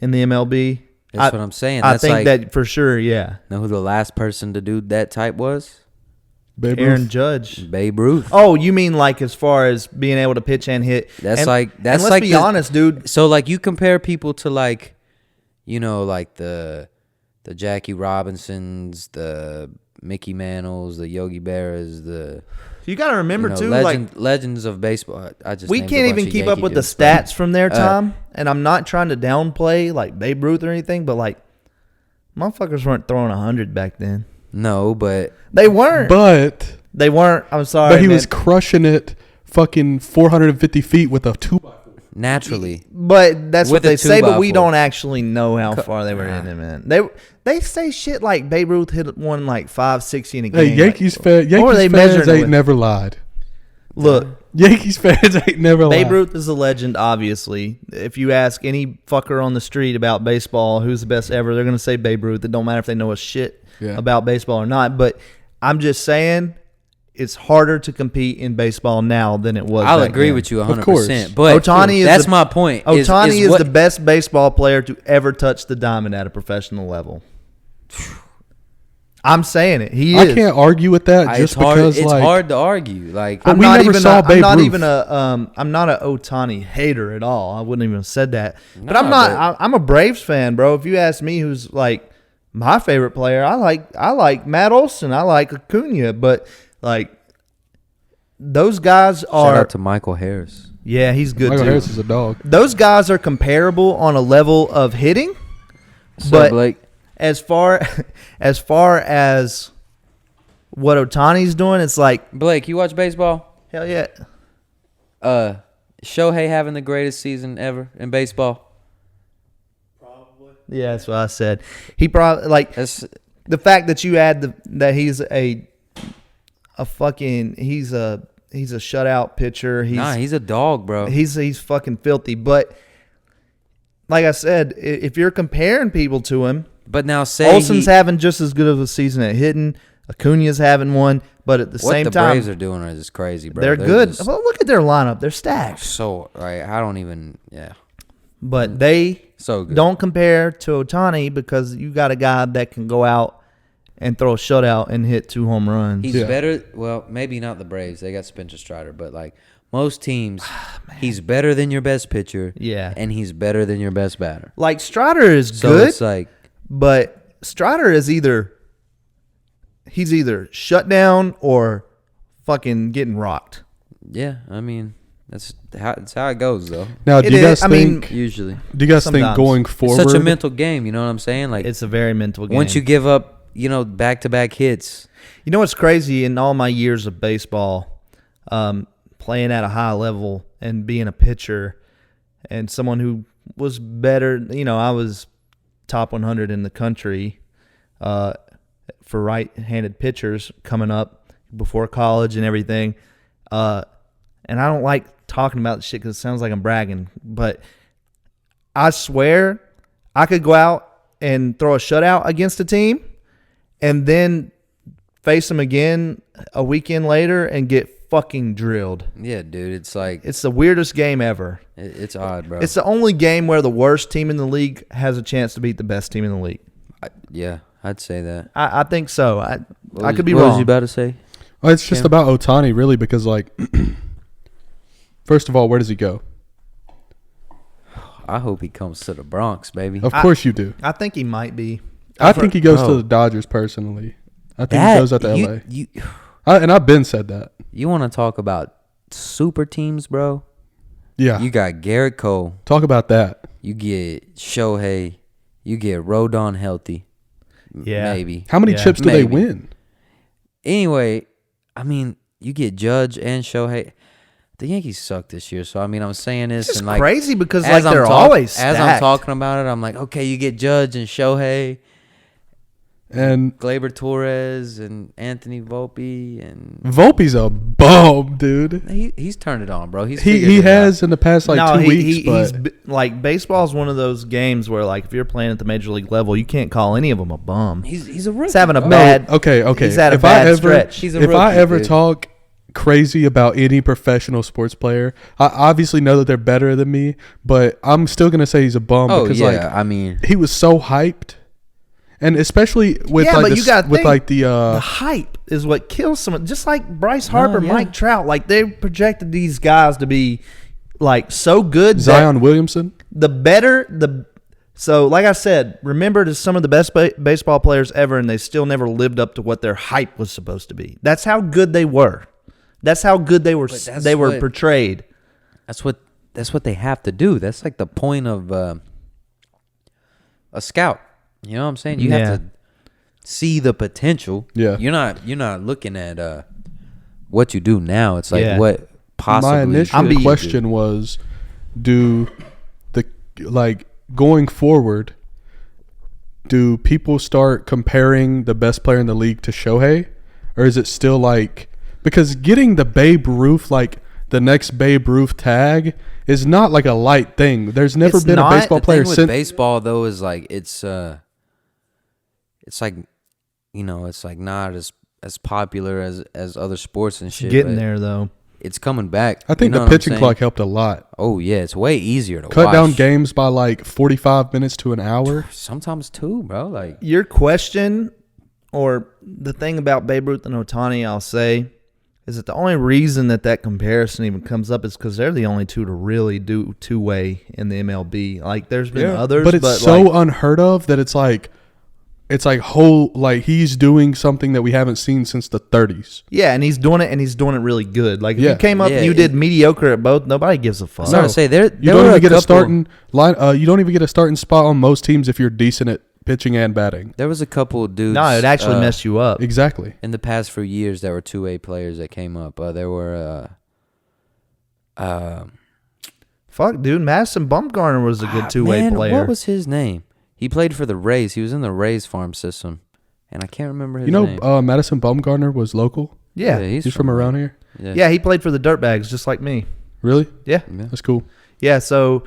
in the MLB, That's what I'm saying. I That's think like, that for sure, yeah. know who the last person to do that type was? Babe Aaron Ruth. Judge. Babe Ruth. Oh, you mean like as far as being able to pitch and hit? That's and, like and let's like be the- honest, dude. So like you compare people to like, like the Jackie Robinsons, the Mickey Mantles, the Yogi Berras, the You got to remember too, legends of baseball. I just we named a can't bunch even of keep up Yankee with the dudes, but- stats from their time. And I'm not trying to downplay like Babe Ruth or anything, but like motherfuckers weren't throwing 100 back then. No, but They weren't. But They weren't. I'm sorry. he man. was crushing it fucking 450 feet with a 2x4. naturally, But that's With what they a say. But 2x4. we don't actually know how far they were in it, man. They say shit like Babe Ruth hit one like 560 in a game. Hey, Yankees like, fans, what were they Yankees fans measuring it ain't with? never lied. Look, Yankees fans ain't never lied. Babe Ruth is a legend, obviously. If you ask any fucker on the street about baseball, who's the best ever, they're going to say Babe Ruth. It don't matter if they know a shit about baseball or not. But I'm just saying it's harder to compete in baseball now than it was I'll back agree then. with you Of course. 100%. But Ohtani is that's the- my point. Ohtani is what- the best baseball player to ever touch the diamond at a professional level. I'm saying it. He is. I can't argue with that just it's hard. because, It's like, hard to argue. Like But we never saw Babe I'm not Ruth. even I'm not a Ohtani hater at all. I wouldn't even have said that. But Nah, I'm not. I'm a Braves fan, bro. If you ask me, who's like my favorite player, I like Matt Olson. I like Acuna. But like those guys shout are. out to Michael Harris. Yeah, he's good Michael too. Harris is a dog. Those guys are comparable on a level of hitting. So But Blake, as far as what Ohtani's doing, it's like Blake, you watch baseball? hell yeah. Shohei having the greatest season ever in baseball. Yeah, that's what I said. He probably like That's the fact that you add that he's a fucking he's a shutout pitcher. he's a dog, bro. He's fucking filthy. But like I said, if you're comparing people to him, But now say Olson's having just as good of a season at hitting. Acuna's having one, but at the what same the time, Braves are doing is just crazy, bro. they're good. just Well, look at their lineup; they're stacked. so right. I don't even. Yeah, But they so good. don't compare to Ohtani because you got a guy that can go out and throw a shutout and hit 2 home runs. He's Yeah. better. Well, maybe not the Braves. They got Spencer Strider, but like most teams, he's better than your best pitcher. Yeah. and he's better than your best batter. Like Strider is So good, it's like but Strider is either shut down or fucking getting rocked. yeah. I mean, that's how it goes though. Now, do It you is- guys I mean, think? Usually, Do you guys think sometimes. going it's forward? such a mental game. You know what I'm saying? Like It's a very mental game. once you give up, back-to-back hits. You know what's crazy? In all my years of baseball, playing at a high level and being a pitcher and someone who was better, I was top 100 in the country for right-handed pitchers coming up before college and everything. And I don't like talking about this shit because it sounds like I'm bragging, but I swear I could go out and throw a shutout against a team and then face them again a weekend later and get fucking drilled. Yeah, dude. It's like It's the weirdest game ever. it's odd, bro. It's the only game where the worst team in the league has a chance to beat the best team in the league. Yeah, I'd say that. I think so. I could be what wrong. was you about to say? Well, it's just Yeah. about Ohtani, really, because like, first of all, where does he go? I hope he comes to the Bronx, baby. Of course you do. I think he might be. I think he goes to Bro. the Dodgers personally. I think he goes out to LA. And I've been said that. You want to talk about super teams, bro? Yeah. You got Garrett Cole. Talk about that. You get Shohei. You get Rodon healthy. Yeah. Maybe. How many Yeah. chips do they Maybe. win? Anyway, I mean, you get Judge and Shohei. the Yankees suck this year. So I mean, I'm saying this It's and like crazy because as like they're I'm always as stacked. I'm talking about it, I'm like, okay, you get Judge and Shohei And Gleyber Torres and Anthony Volpe, and Volpe's a bum, dude. he's turned it on, bro. He has in the past like 2 weeks, but like baseball is one of those games where like if you're playing at the major league level, you can't call any of them a bum. he's a rookie. He's having a bro. bad. okay. He's had a bad stretch. He's a If I rookie, ever dude. talk crazy about any professional sports player, I obviously know that they're better than me, but I'm still gonna say he's a bum Oh because yeah, like I mean, he was so hyped, and especially with Yeah, like but the, you gotta with think, like the hype is what kills someone. Just like Bryce Harper, yeah. Mike Trout, like they projected these guys to be like so good. that Zion Williamson. the better the. So, like I said, remember to some of the best baseball players ever, and they still never lived up to what their hype was supposed to be. That's how good they were. That's how good they were. But that's They were what- portrayed. that's what they have to do. That's like the point of a scout. You know what I'm saying? You Yeah. have to see the potential. Yeah. You're not looking at what you do now. It's like Yeah. what possibly. My initial I'm being- question was, do the like going forward, do people start comparing the best player in the league to Shohei, or is it still like because getting the Babe Ruth like the next Babe Ruth tag is not like a light thing. There's never It's been not. a baseball The player thing with since baseball though is like it's like it's like not as popular as other sports and shit. Getting but there though. It's coming back. I think You know the what I'm pitching saying? clock helped a lot. Oh yeah, it's way easier to Cut watch. down games by like 45 minutes to an hour. Sometimes two, bro. Like Your question, or the thing about Babe Ruth and Ohtani, I'll say, is that the only reason that comparison even comes up is because they're the only two to really do two-way in the MLB. Like, there's been others, but it's so unheard of that it's like he's doing something that we haven't seen since the 30s. yeah, and he's doing it really good. Like, if Yeah. you came up Yeah, and you did mediocre at both, nobody gives a fuck. I was gonna say there You don't even get a starting line. You don't even get a starting spot on most teams if you're decent at pitching and batting. There was a couple of dudes. No, it actually messed you up. Exactly. in the past few years. There were 2A players that came up. There were Fuck, dude, Madison Bumgarner was a good two-way man, player. What was his name? He played for the Rays. He was in the Rays farm system, and I can't remember his name. Madison Bumgarner was local. yeah. He's from around here. Yeah, he played for the Dirtbags just like me. Really? Yeah. Yeah. That's cool. Yeah, so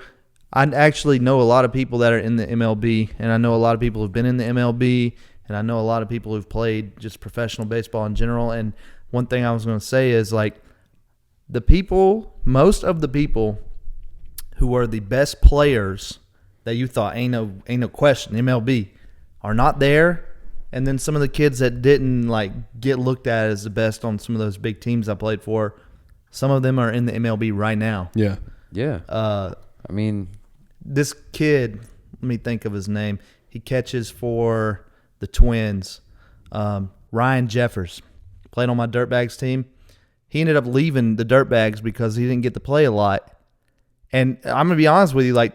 I actually know a lot of people that are in the MLB, and I know a lot of people who've been in the MLB, and I know a lot of people who've played just professional baseball in general. And one thing I was going to say is, like, most of the people who are the best players that you thought ain't no question MLB are not there, and then some of the kids that didn't like get looked at as the best on some of those big teams I played for, some of them are in the MLB right now. Yeah. Yeah. I mean, This kid, let me think of his name. He catches for the Twins. Ryan Jeffers played on my Dirtbags team. He ended up leaving the Dirtbags because he didn't get to play a lot. And I'm gonna be honest with you, like,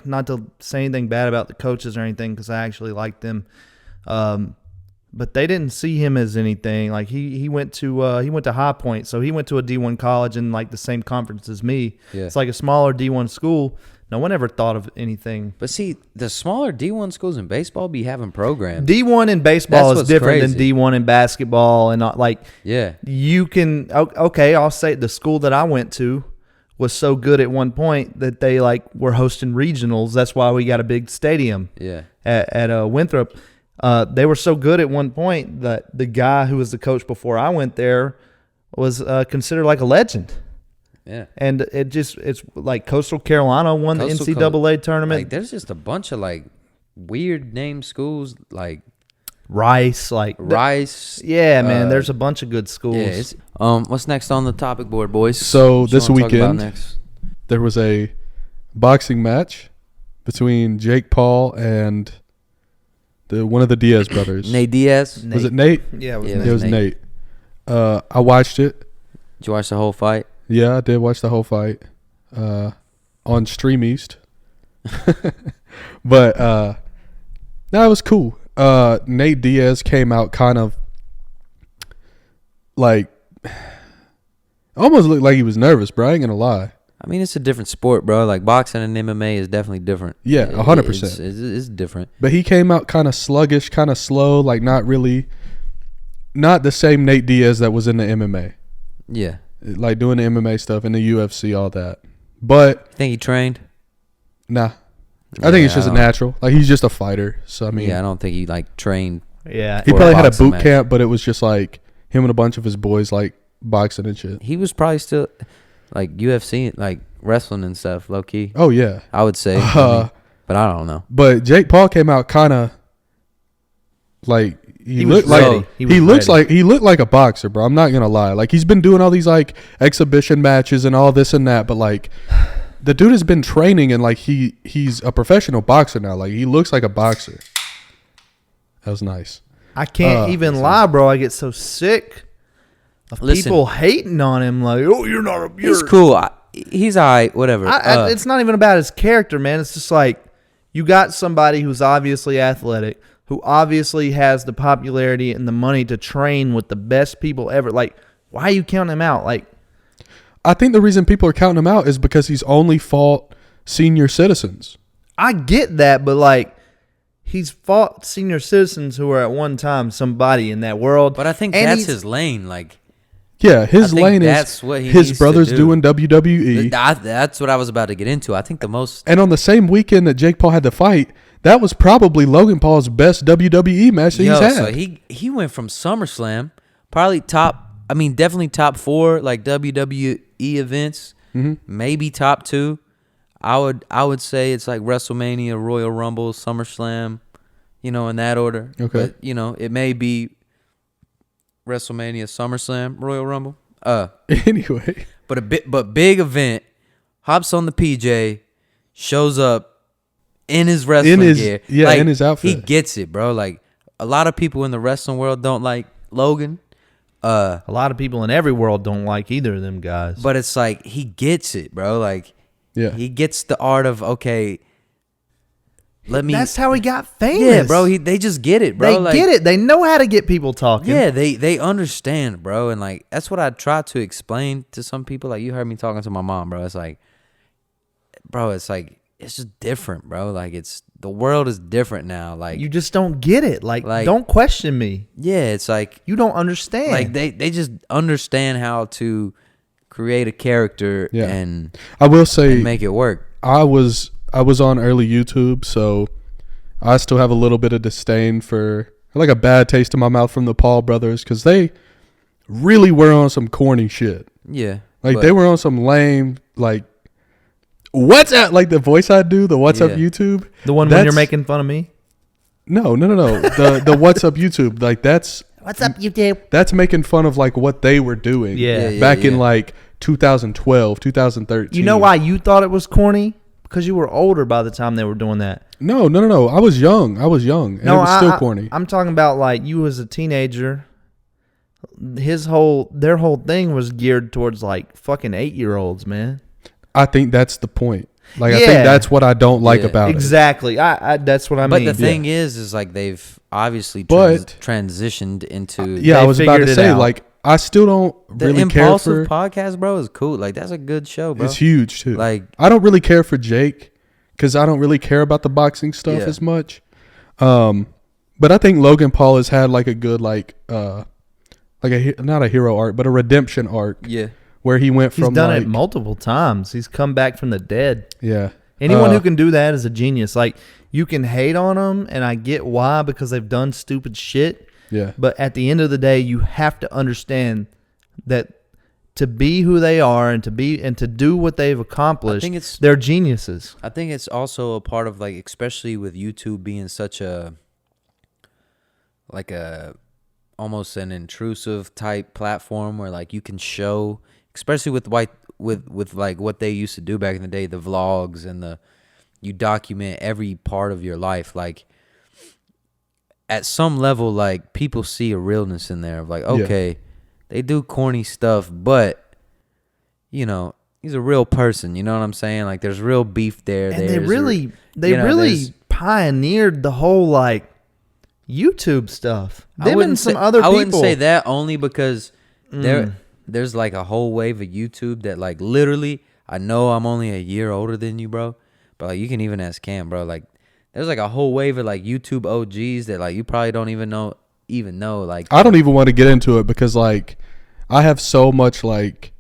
not to say anything bad about the coaches or anything, because I actually liked them. But they didn't see him as anything. Like he went to High Point, so he went to a D1 college in like the same conference as me. Yeah. It's like a smaller D1 school. No one ever thought of anything. but see, the smaller D1 schools in baseball be having programs. D1 in baseball That's is what's different crazy. than D1 in basketball, and not like Yeah. you can. Okay, I'll say the school that I went to was so good at one point that they like were hosting regionals. That's why we got a big stadium Yeah. at Winthrop. They were so good at one point that the guy who was the coach before I went there was considered like a legend. Yeah. And it's like Coastal Carolina won the Coastal NCAA tournament. Like, there's just a bunch of like weird name schools like Rice, like Rice. yeah, man. There's a bunch of good schools. Yeah. It's, what's next on the topic board, boys? So What you this wanna talk about weekend, next? there was a boxing match between Jake Paul and one of the Diaz brothers. Nate Diaz. Nate. Was it Nate? Yeah, it was Yeah, Nate. It was Nate. I watched it. Did you watch the whole fight? Yeah, I did watch the whole fight on Stream East. But no, it was cool. Nate Diaz came out kind of like Almost looked like he was nervous, bro. I ain't gonna lie. I mean, it's a different sport, bro. Like boxing and MMA is definitely different. Yeah, 100%. It's different. But he came out kind of sluggish, kind of slow, like not the same Nate Diaz that was in the MMA. Yeah. Like doing the MMA stuff in the UFC, all that. But Think he trained? nah. I think it's just a natural. Like he's just a fighter. So I mean, I don't think he like trained. Yeah. He probably had a boot match. camp, but it was just like him and a bunch of his boys like boxing and shit. He was probably still like UFC, like wrestling and stuff, low key. Oh yeah. I would say. But I don't know. But Jake Paul came out kind of like he was looked like ready. he looked like a boxer, bro. I'm not gonna lie. Like he's been doing all these like exhibition matches and all this and that, but like the dude has been training and like he's a professional boxer now. Like he looks like a boxer. That was nice. I can't even lie, bro. I get so sick of people hating on him. Like, oh, you're not a. He's cool. He's all right. Whatever. It's not even about his character, man. It's just like you got somebody who's obviously athletic, who obviously has the popularity and the money to train with the best people ever. Like, why are you counting him out? Like, I think the reason people are counting him out is because he's only fought senior citizens. I get that, but like, he's fought senior citizens who were at one time somebody in that world. But I think that's his lane. Like, yeah, his lane is what he his needs brothers to do. doing WWE. That's what I was about to get into. I think the most. And on the same weekend that Jake Paul had to fight, that was probably Logan Paul's best WWE match that he's had. So he went from SummerSlam, probably definitely top 4 like WWE events, maybe top 2. I would say it's like WrestleMania, Royal Rumble, SummerSlam, in that order. Okay. But it may be WrestleMania, SummerSlam, Royal Rumble. Anyway, but big event, hops on the PJ, shows up in his wrestling gear. Yeah, like, in his outfit. He gets it, bro. Like a lot of people in the wrestling world don't like Logan. A lot of people in every world don't like either of them guys. But it's like he gets it, bro. Like he gets the art of That's how he got famous. Yeah, bro. They just get it, bro. They get it. They know how to get people talking. Yeah, they understand, bro. And like that's what I try to explain to some people. Like you heard me talking to my mom, bro. It's like, it's just different, bro. Like the world is different now. Like you just don't get it. Like don't question me. Yeah, it's like you don't understand. Like they just understand how to create a character and I will say and make it work. I was on early YouTube, so I still have a little bit of disdain for like a bad taste in my mouth from the Paul brothers because they really were on some corny shit. Yeah, like they were on some lame like. What's up? Like the voice I do, the What's Up YouTube. The one when you're making fun of me? No. The What's Up YouTube. Like that's What's Up YouTube? That's making fun of like what they were doing. Back in like 2012, 2013. You know why you thought it was corny? Because you were older by the time they were doing that. No. I was young. And it was still corny. I'm talking about like you as a teenager. Their whole thing was geared towards like fucking 8-year-olds, man. I think that's the point. Like I think that's what I don't like about it. Exactly. That's what I mean. But the thing is like they've obviously transitioned into. Yeah, I was about to say like I still don't really care for. The Impulsive podcast, bro, is cool. Like that's a good show, bro. It's huge too. Like I don't really care for Jake because I don't really care about the boxing stuff as much. But I think Logan Paul has had like a good not a hero arc, but a redemption arc. Yeah. Where he went from He's done it multiple times. He's come back from the dead. Yeah. Anyone who can do that is a genius. Like, you can hate on them, and I get why, because they've done stupid shit. Yeah. But at the end of the day, you have to understand that to be who they are and to do what they've accomplished, they're geniuses. I think it's also a part of like, especially with YouTube being such almost an intrusive type platform where like you can show, especially with like what they used to do back in the day, the vlogs and you document every part of your life. Like at some level, like people see a realness in there of like, okay, they do corny stuff, but he's a real person. You know what I'm saying? Like there's real beef there. And they really pioneered the whole like YouTube stuff. Them and some other people. I wouldn't say that only because there's like a whole wave of YouTube that like literally, I know I'm only a year older than you, bro, but like you can even ask Cam, bro. Like there's like a whole wave of like YouTube OGs that like you probably don't even know. Like I don't even want to get into it because like I have so much like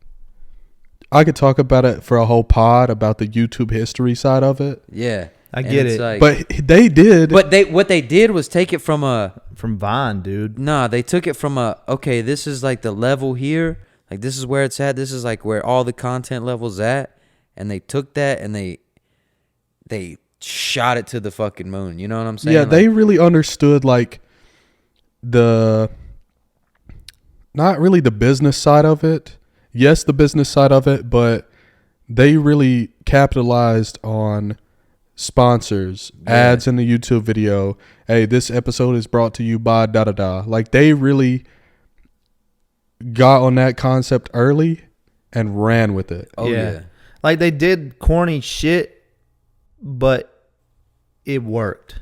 I could talk about it for a whole pod about the YouTube history side of it. Yeah, I get it. like, but they did. But what they did was take it from from Vine, dude. Nah, they took it from okay, this is like the level here. Like this is where it's at. This is like where all the content levels at. And they took that and they shot it to the fucking moon. You know what I'm saying? Yeah, like, they really understood like not really the business side of it. Yes, the business side of it, but they really capitalized on sponsors, ads in the YouTube video. Hey, this episode is brought to you by da-da-da. Like, they really got on that concept early and ran with it. Oh, yeah. Like, they did corny shit, but it worked.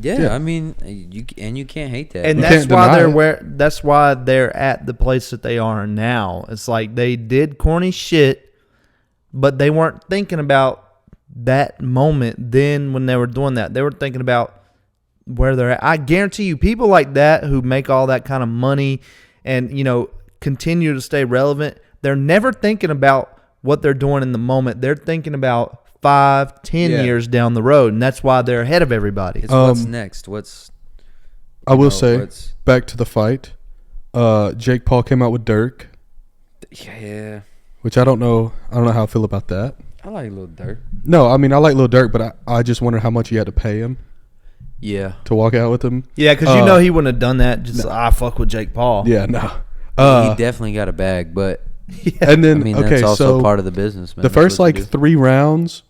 Yeah, I mean, you can't hate that. And that's why that's why they're at the place that they are now. It's like they did corny shit, but they weren't thinking about that moment then when they were doing that. They were thinking about where they're at. I guarantee you, people like that who make all that kind of money and, you know, continue to stay relevant, they're never thinking about what they're doing in the moment. They're thinking about 5-10 years down the road, and that's why they're ahead of everybody. It's what's next? I will say, back to the fight, Jake Paul came out with Dirk. Yeah. Which I don't know how I feel about that. I like Lil Durk. No, I mean, I like Lil Durk, but I just wonder how much he had to pay him. Yeah. To walk out with him. Yeah, because you know he wouldn't have done that. Just, I fuck with Jake Paul. Yeah, no. He definitely got a bag, but... Yeah. And then, I mean, that's also part of the business, man. The first, like, 3 rounds,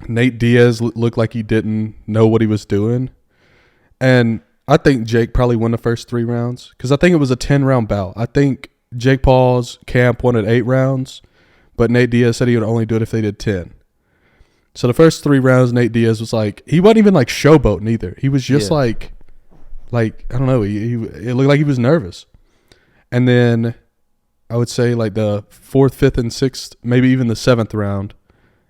Nate Diaz looked like he didn't know what he was doing. And I think Jake probably won the first 3 rounds because I think it was a 10-round bout. I think Jake Paul's camp wanted 8 rounds, but Nate Diaz said he would only do it if they did 10. So the first 3 rounds, Nate Diaz was like, he wasn't even like showboating either. He was just like I don't know. It looked like he was nervous. And then I would say like the 4th, 5th, and 6th, maybe even the 7th round,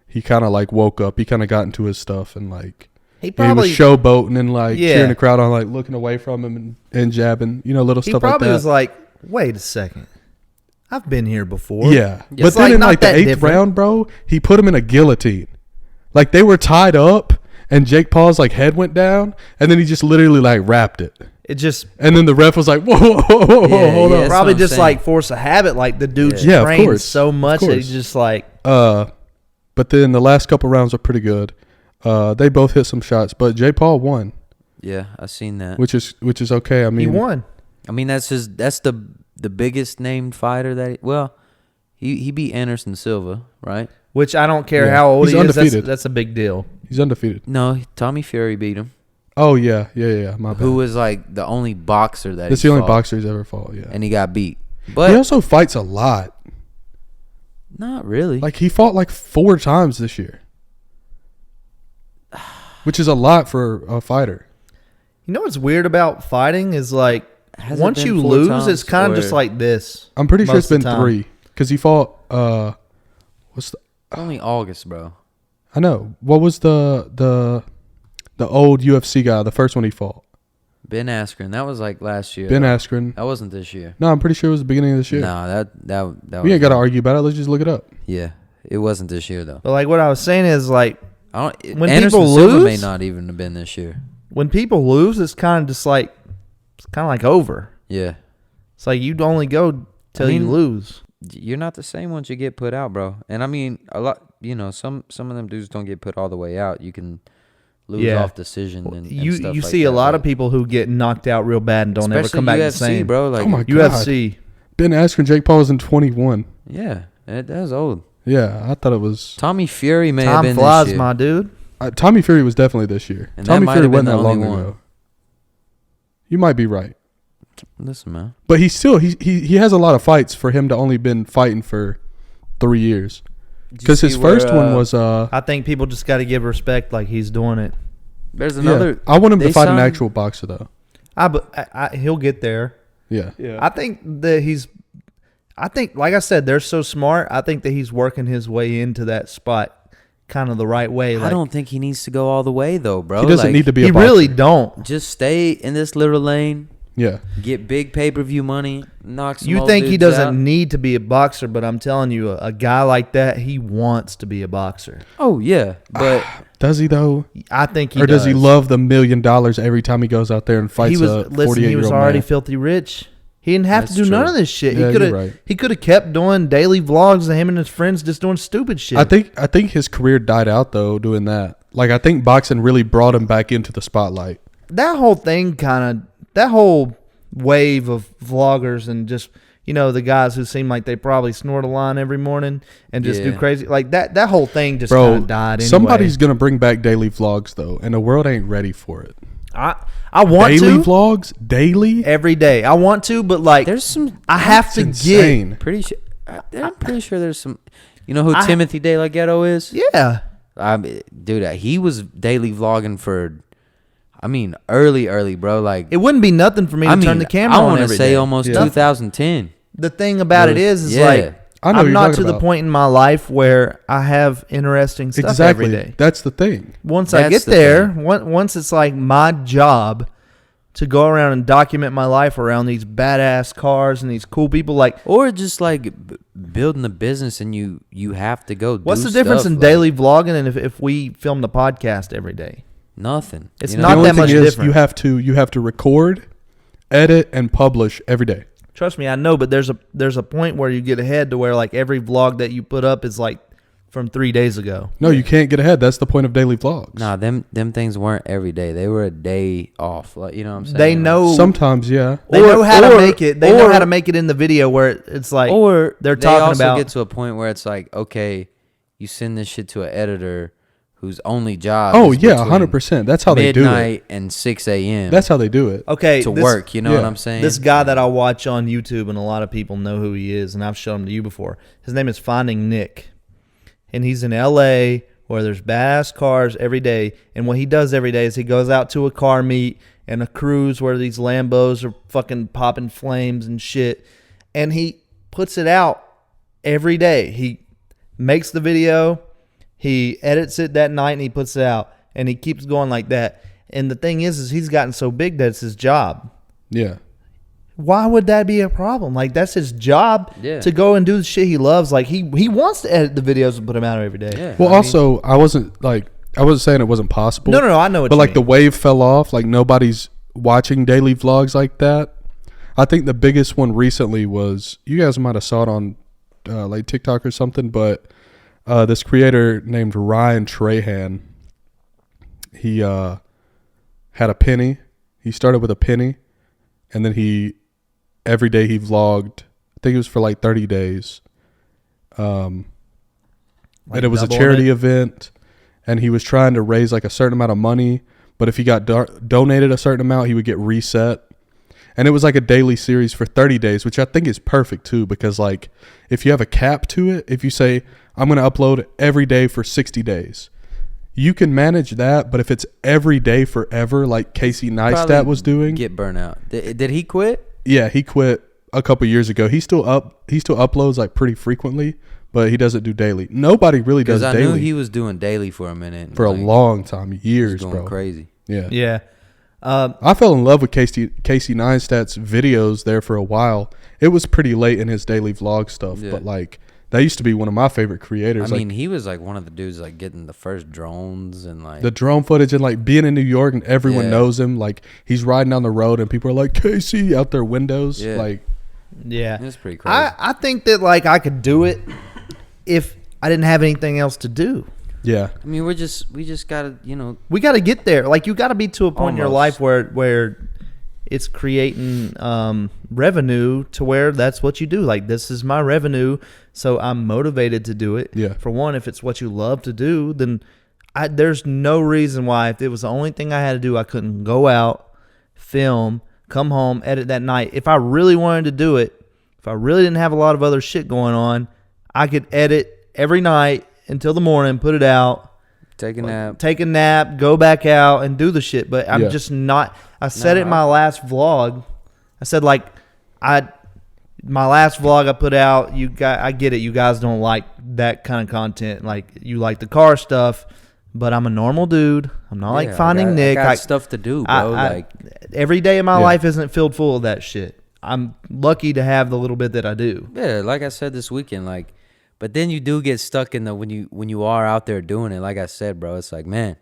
he kind of like woke up. He kind of got into his stuff and like he was showboating and like cheering the crowd on, like looking away from him and jabbing, you know, little stuff like that. He probably was like, wait a second. I've been here before. Yeah. But then in like the 8th round, bro, he put him in a guillotine. Like they were tied up and Jake Paul's like head went down and then he just literally like wrapped it. And then the ref was like, whoa, hold on. Probably just like force a habit. Like the dude's trained so much that he's just like. But then the last couple rounds were pretty good. They both hit some shots, but Jake Paul won. Yeah, I seen that. Which is okay. I mean, he won. I mean, that's the biggest named fighter that he beat Anderson Silva, right? Which I don't care how old he's he undefeated. is. That's a big deal. He's undefeated. No, Tommy Fury beat him. Oh yeah. My bad. Who was like the only boxer that that's the only boxer he's ever fought. Yeah, and he got beat. But he also fights a lot. Not really. Like he fought like 4 times this year, which is a lot for a fighter. You know what's weird about fighting is like once you lose, it's kind of just like this. I'm pretty sure it's been 3 because he fought. What's the only August, bro? I know. What was the old UFC guy? The first one he fought. Ben Askren. That was like last year. Ben Askren. That wasn't this year. No, I'm pretty sure it was the beginning of this year. No, that we ain't got to argue about it. Let's just look it up. Yeah, it wasn't this year though. But like what I was saying is like when Anderson people lose, Silva may not even have been this year. When people lose, it's kind of just like over. Yeah, it's like you only go till you lose. You're not the same once you get put out, bro. And I mean, a lot. You know, some of them dudes don't get put all the way out. You can lose off decision. And you stuff you like see that, a lot of people who get knocked out real bad and don't ever come back the same, bro. Like, oh my God. UFC. Ben Askren, Jake Paul was in 21. Yeah, that was old. Yeah, I thought it was. Tommy Fury may have been flies, this year. my dude. Tommy Fury was definitely this year. And Tommy Fury wasn't that the long only ago. You might be right. Listen, man. But he has a lot of fights for him to only been fighting for 3 years. Because his first one was. I think people just got to give respect like he's doing it. There's another. Yeah, I want him to fight an actual boxer though. He'll get there. Yeah. I think that I think, like I said, they're so smart. I think that he's working his way into that spot kind of the right way. I don't think he needs to go all the way though, bro. He doesn't need to be. He really don't. Just stay in this little lane. Yeah. Get big pay-per-view money. Knock some You old think he dudes doesn't out. need to be a boxer, but I'm telling you, a guy like that, he wants to be a boxer. Oh yeah, but Does he though? I think he Or does he love the $1 million every time he goes out there and fights he was, a 48-year-old listen, he was already man? filthy rich. He didn't have That's to do none true. of this shit. Yeah, he could have you're right. he could have kept doing daily vlogs of him and his friends just doing stupid shit. I think his career died out though doing that. Like I think boxing really brought him back into the spotlight. that whole thing that whole wave of vloggers and just, you know, the guys who seem like they probably snort a line every morning and just do Yeah. crazy, like that whole thing just Bro, kind of died anyway. somebody's gonna bring back daily vlogs though, and the world ain't ready for it. I want Daily to vlogs, daily. every day. I want to, but like there's some. I have to Insane. Pretty sure. I'm pretty sure there's some. You know who I- Timothy De La Ghetto is? get Dude, he was daily vlogging for. I mean, early, bro. Like it wouldn't be nothing for me to turn the camera I on wanna every say day. almost Yeah. 2010. The thing about it is Yeah. like I know I'm what you're not talking to the about. point in my life where I have interesting stuff Exactly. every day. That's the thing. Once I That's get the there, thing. once it's like my job to go around and document my life around these badass cars and these cool people, like Or just like building a business and you have to go. what's do the difference stuff, in like, daily vlogging and if we filmed a podcast every day? Nothing. It's you know? not the only that thing much is different. you have to record, edit, and publish every day. Trust me, I know, but there's a point where you get ahead to where like every vlog that you put up is like from 3 days ago. No, you can't get ahead. That's the point of daily vlogs. Nah, them things weren't every day. They were a day off. Like, you know what I'm saying? They Like, know Sometimes, yeah. they know how to make it. They know or- how to make it in the video where it's like or they're they talking also about get to a point where it's like, okay, you send this shit to an editor whose only job Oh is yeah, between 100%. That's how they do it. midnight and 6 a.m. That's how they do it. okay to this- work. You know what yeah. I'm saying? This guy that I watch on YouTube, and a lot of people know who he is, and I've shown him to you before. His name is Finding Nick, and he's in L.A. where there's badass cars every day. And what he does every day is he goes out to a car meet and a cruise where these Lambos are fucking popping flames and shit, and he puts it out every day. He makes the video, he edits it that night, and he puts it out, and he keeps going like that. And the thing is he's gotten so big that it's his job. Yeah. Why would that be a problem? Like, that's his job Yeah. to go and do the shit he loves. Like, he wants to edit the videos and put them out every day. Yeah. Well, I mean, also, I wasn't saying it wasn't possible. No, I know what But you like mean. the wave fell off. Like nobody's watching daily vlogs like that. I think the biggest one recently was, you guys might have saw it on like TikTok or something, but this creator named Ryan Trahan, he had a penny. He started with a penny, and then every day he vlogged. I think it was for like 30 days. And it was a doubling charity it? event, and he was trying to raise like a certain amount of money, but if he got donated a certain amount, he would get reset. And it was like a daily series for 30 days, which I think is perfect too, because like if you have a cap to it, if you say, I'm going to upload every day for 60 days, you can manage that. But if it's every day forever, like Casey Neistat probably was doing, get burnout. Did he quit? yeah, he quit a couple years ago. He still uploads like pretty frequently, but he doesn't do daily. Nobody really does Because I daily knew he was doing daily for a minute. for like, a long time, he was years, going bro. crazy. Yeah. Yeah. I fell in love with Casey Neistat's videos there for a while. It was pretty late in his daily vlog stuff, Yeah. but like that used to be one of my favorite creators. I mean, like he was like one of the dudes like getting the first drones and like the drone footage and like being in New York and everyone Yeah. knows him. Like he's riding down the road and people are like, Casey, out their windows. Yeah. Like, Yeah. it's pretty crazy. I think that, like, I could do it if I didn't have anything else to do. yeah. I mean, we just gotta, you know, We got to get there. Like, you got to be to a point in your Almost. life where it's creating revenue to where that's what you do. Like, this is my revenue, so I'm motivated to do it. Yeah. For one, if it's what you love to do, then there's no reason why, if it was the only thing I had to do, I couldn't go out, film, come home, edit that night. If I really wanted to do it, if I really didn't have a lot of other shit going on, I could edit every night until the morning, put it out, take a nap. take a nap, go back out and do the shit. But I'm Yeah. just not. I said No, it in my last vlog. I said, like, my last vlog I put out, I get it. You guys don't like that kind of content. Like, you like the car stuff, but I'm a normal dude. I'm not like Finding Nick. I got stuff to do, bro. Every day of my life isn't filled full of that shit. I'm lucky to have the little bit that I do. Yeah, like I said this weekend, like, but then you do get stuck in the when you are out there doing it. Like I said, bro, it's like, man,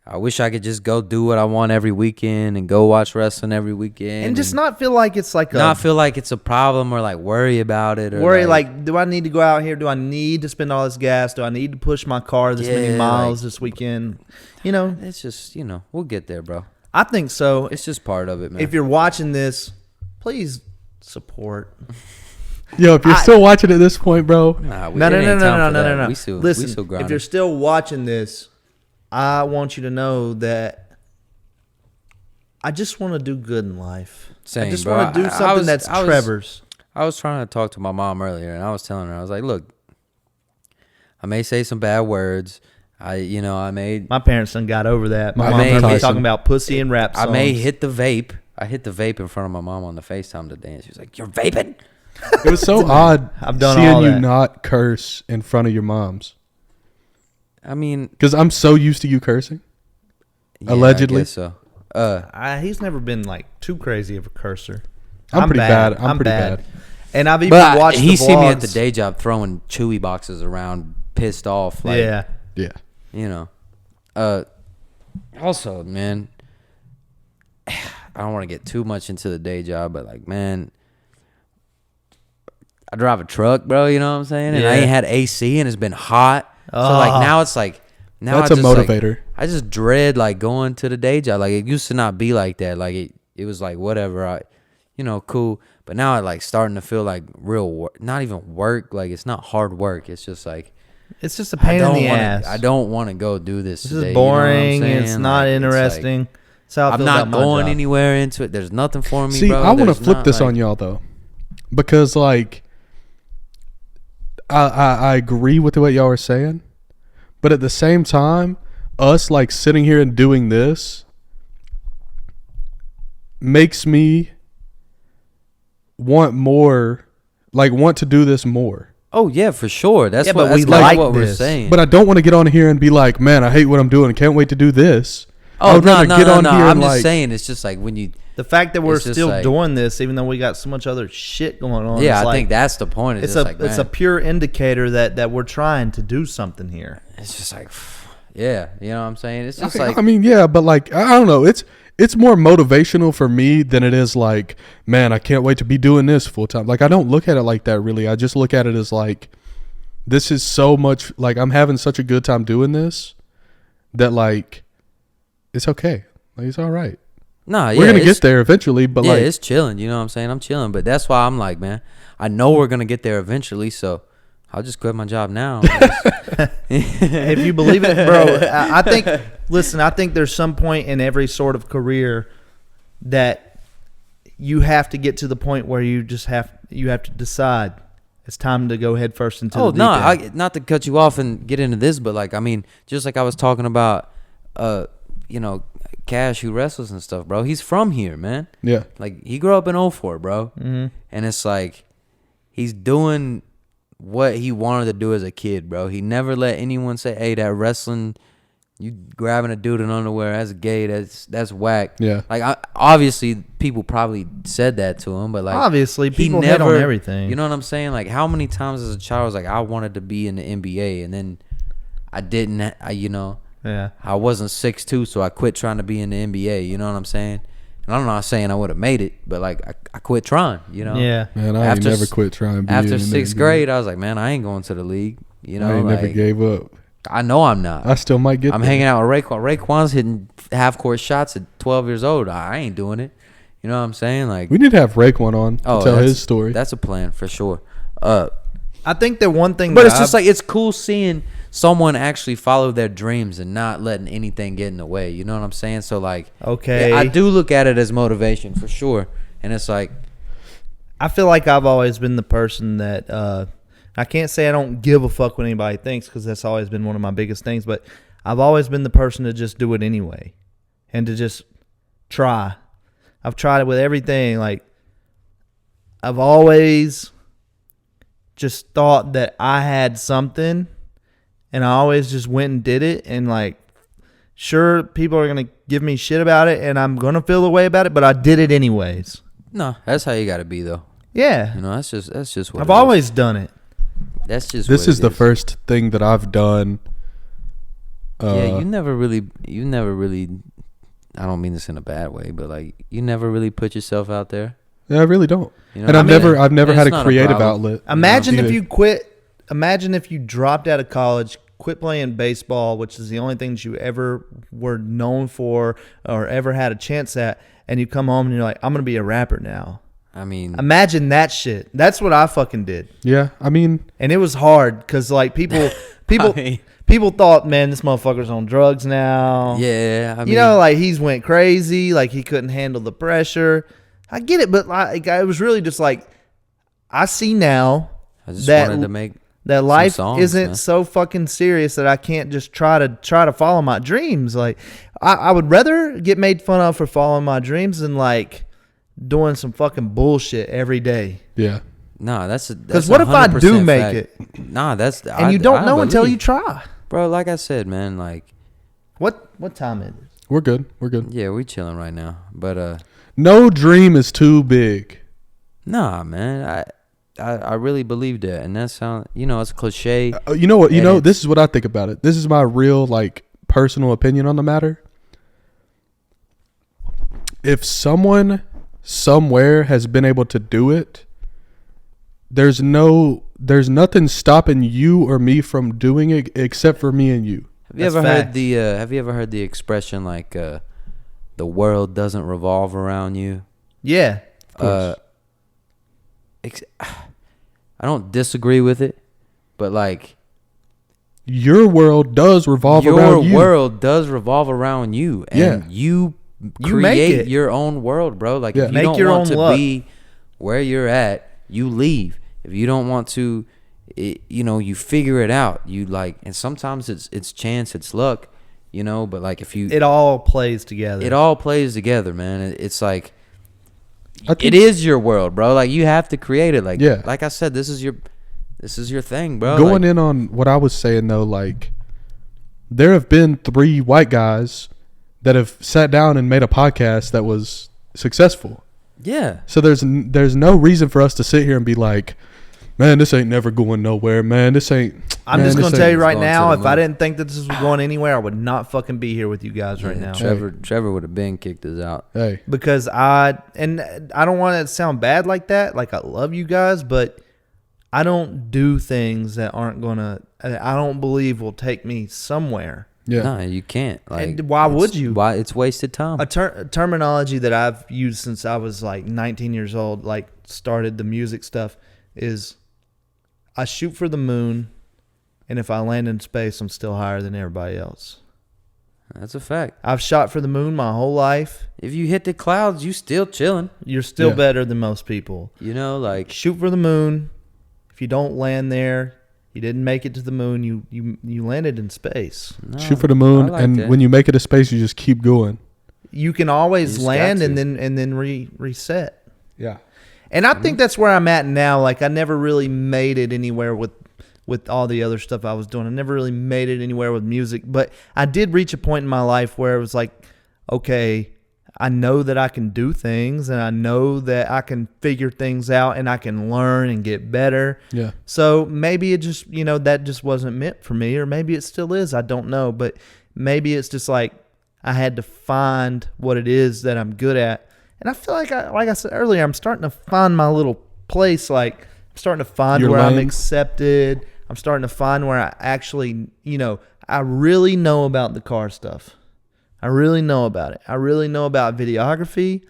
I wish I could just go do what I want every weekend and go watch wrestling every weekend And just not feel like it's like not feel like it's a problem or like worry about it or worry like, do I need to go out here? Do I need to spend all this gas? Do I need to push my car this many miles this weekend? You know, it's just, you know, we'll get there, bro. I think so. It's just part of it, man. If you're watching this, please support. Yo, if you're still watching at this point, bro. No. Listen, we still grinding. if you're still watching this, I want you to know that I just want to do good in life. Same, I just bro. want to do something that's Trevor's. I was trying to talk to my mom earlier, and I was telling her, I was like, look, I may say some bad words. My parents done got over that. My My mom mom heard me talking about pussy and rap songs. I may hit the vape. I hit the vape in front of my mom on the FaceTime today, and she was like, "You're vaping?" It was so odd I've done seeing all you that. not curse in front of your moms. I mean, Because I'm so used to you cursing. yeah, Allegedly. I guess so. He's never been like too crazy of a cursor. I'm pretty bad. I'm pretty bad. And I've even But watched he the see me at the vlogs. day job throwing Chewy boxes around, pissed off. Like, Yeah. Yeah. you know. Also, man, I don't want to get too much into the day job, but like, man, I drive a truck, bro. You know what I'm saying? And I Yeah. ain't had AC, and it's been hot. So like now it's like That's I a just, like, motivator. I just dread like going to the day job. Like it used to not be like that. Like it was like whatever. Cool. But now it like starting to feel like real work. Not even work. Like it's not hard work. It's just like It's just a pain in the ass. I don't want to go do this. This today, is you know what I'm boring. saying? It's not Like, interesting. That's how I I'm feel not about my going job. anywhere into it. There's nothing for me. See, bro. I want to There's flip not, this like- on y'all though, because like I agree with what y'all are saying, but at the same time, us like sitting here and doing this makes me want more, like want to do this more. Oh yeah, for sure. That's Yeah, what but we that's kinda like what we're this. saying. But I don't want to get on here and be like, man, I hate what I'm doing. Can't wait to do this. I oh would no, rather no, get no, on no. here I'm and just like, saying. It's just like when you. The fact that we're It's just still like- doing this, even though we got so much other shit going on. Yeah, it's I like, think that's the point. it's just a like, it's a man, pure indicator that we're trying to do something here. It's just like, yeah, you know what I'm saying. It's just okay, like I mean, yeah, but like I don't know. It's more motivational for me than it is like, man, I can't wait to be doing this full time. Like I don't look at it like that really. I just look at it as like, this is so much, like I'm having such a good time doing this that like it's okay. Like it's all right. nah, yeah, We're gonna it's- get there eventually, but yeah, like it's chilling. You know what I'm saying? I'm chilling, but that's why I'm like, man, I know we're gonna get there eventually. So I'll just quit my job now. If you believe it, bro, I think. Listen, I think there's some point in every sort of career that you have to get to the point where you have to decide it's time to go head first into Oh the no, deep end. not to cut you off and get into this, but like I mean, just like I was talking about, Cash who wrestles and stuff, bro. He's from here, man. yeah. Like he grew up in 04, bro. Mm-hmm. And it's like he's doing what he wanted to do as a kid, bro. He never let anyone say, "Hey, that wrestling, you grabbing a dude in underwear, that's gay. That's whack." Yeah. Like obviously people probably said that to him, but like Obviously, he people hit on everything. You know what I'm saying? Like how many times as a child I was like, I wanted to be in the NBA, and then I didn't. Yeah. I wasn't 6'2", so I quit trying to be in the NBA. You know what I'm saying? And I'm not saying I would have made it, but like I quit trying. You know? Yeah. Man, I ain't never quit trying. Being After in sixth the grade, I was like, man, I ain't going to the league. You know, I ain't never like, gave up. I know I'm not. I still might get. I'm there. hanging out with Raekwon. Raekwon's hitting half court shots at 12 years old. I ain't doing it. You know what I'm saying? Like, We need to have Raekwon on to tell that's- his story. That's a plan for sure. I think that one thing, But that it's just I've- like it's cool seeing someone actually follow their dreams and not letting anything get in the way. You know what I'm saying? So like, Okay. yeah, I do look at it as motivation for sure. And it's like, I feel like I've always been the person that I can't say I don't give a fuck what anybody thinks, because that's always been one of my biggest things. But I've always been the person to just do it anyway, and to just try. I've tried it with everything. Like I've always just thought that I had something, and I always just went and did it. And like, sure, people are gonna give me shit about it, and I'm gonna feel the way about it, but I did it anyways. No, that's how you got to be though. Yeah, You know, that's just what I've it is. always done it. That's just This what is it the first thing that I've done. Yeah, you never really. I don't mean this in a bad way, but like you never really put yourself out there. Yeah, I really don't. You know And what I mean? I've never And had it's a not a creative problem. outlet. Imagine you know? if you quit. Imagine if you dropped out of college, quit playing baseball, which is the only thing that you ever were known for or ever had a chance at, and you come home and you're like, I'm gonna be a rapper now. I mean, Imagine that shit. That's what I fucking did, Yeah, I mean, and it was hard because like people I mean, people thought, man, this motherfucker's on drugs now. yeah, I mean, You know, like he's went crazy, like he couldn't handle the pressure. I get it, but like it was really just like I see now I just that wanted to make that life songs, isn't man. so fucking serious that I can't just try to follow my dreams. Like I would rather get made fun of for following my dreams than like doing some fucking bullshit every day. yeah. Nah, that's Because what if I do 100% make fact. it Nah, that's and you don't know until you try? Bro, like I said, man, like What time is it? We're good. We're good. yeah, we chilling right now, but No dream is too big. nah, man, I really believe that, and that sound, you know, it's cliche. You know what? You And know, it's- this is what I think about it. This is my real, like, personal opinion on the matter. If someone somewhere has been able to do it, there's nothing stopping you or me from doing it except for me and you. Have you That's ever fact. heard the Have you ever heard the expression like the world doesn't revolve around you? Yeah. I don't disagree with it, but like Your world does revolve your around you. world does revolve around you, and Yeah. you You make create it. your own world, bro. Like Yeah. if you Make don't your want own to luck. be where you're at, you leave. If you don't want to, you know, you figure it out. You like, and sometimes it's chance, it's luck, you know. But like if you, It all plays together. it all plays together, man. It's like I think it is your world, bro. Like you have to create it. Like Yeah. like I said, this is your thing, bro. Going Like, in on what I was saying though, like there have been 3 white guys that have sat down and made a podcast that was successful. yeah. So there's no reason for us to sit here and be like, man, this ain't never going nowhere, man. This ain't. I'm man, just this gonna tell you ain't- right going to now, the if I moon. didn't think that this was going anywhere, I would not fucking be here with you guys right now. Trevor would have been kicked us out. Hey, Because I don't want it to sound bad like that. Like I love you guys, but I don't do things that aren't gonna. I don't believe will take me somewhere. yeah, No, you can't. Like, And why would you? Why it's wasted time. A terminology that I've used since I was like 19 years old, like started the music stuff, is I shoot for the moon, and if I land in space, I'm still higher than everybody else. That's a fact. I've shot for the moon my whole life. If you hit the clouds, you still chilling. You're still Yeah. better than most people. You know, like Shoot for the moon. If you don't land there, you didn't make it to the moon. You landed in space. no, shoot for the moon, I like and that. when you make it to space, you just keep going. You can You always just land got and to. then reset. Yeah, And I think that's where I'm at now. Like I never really made it anywhere with all the other stuff I was doing. I never really made it anywhere with music, but I did reach a point in my life where it was like, okay, I know that I can do things and I know that I can figure things out and I can learn and get better. yeah. So maybe it just, that just wasn't meant for me, or maybe it still is. I don't know, but maybe it's just like I had to find what it is that I'm good at. And I feel like I said earlier, I'm starting to find my little place. Like I'm starting to find Your where I'm lane. accepted. I'm starting to find where I actually, I really know about the car stuff. I really know about it. I really know about videography.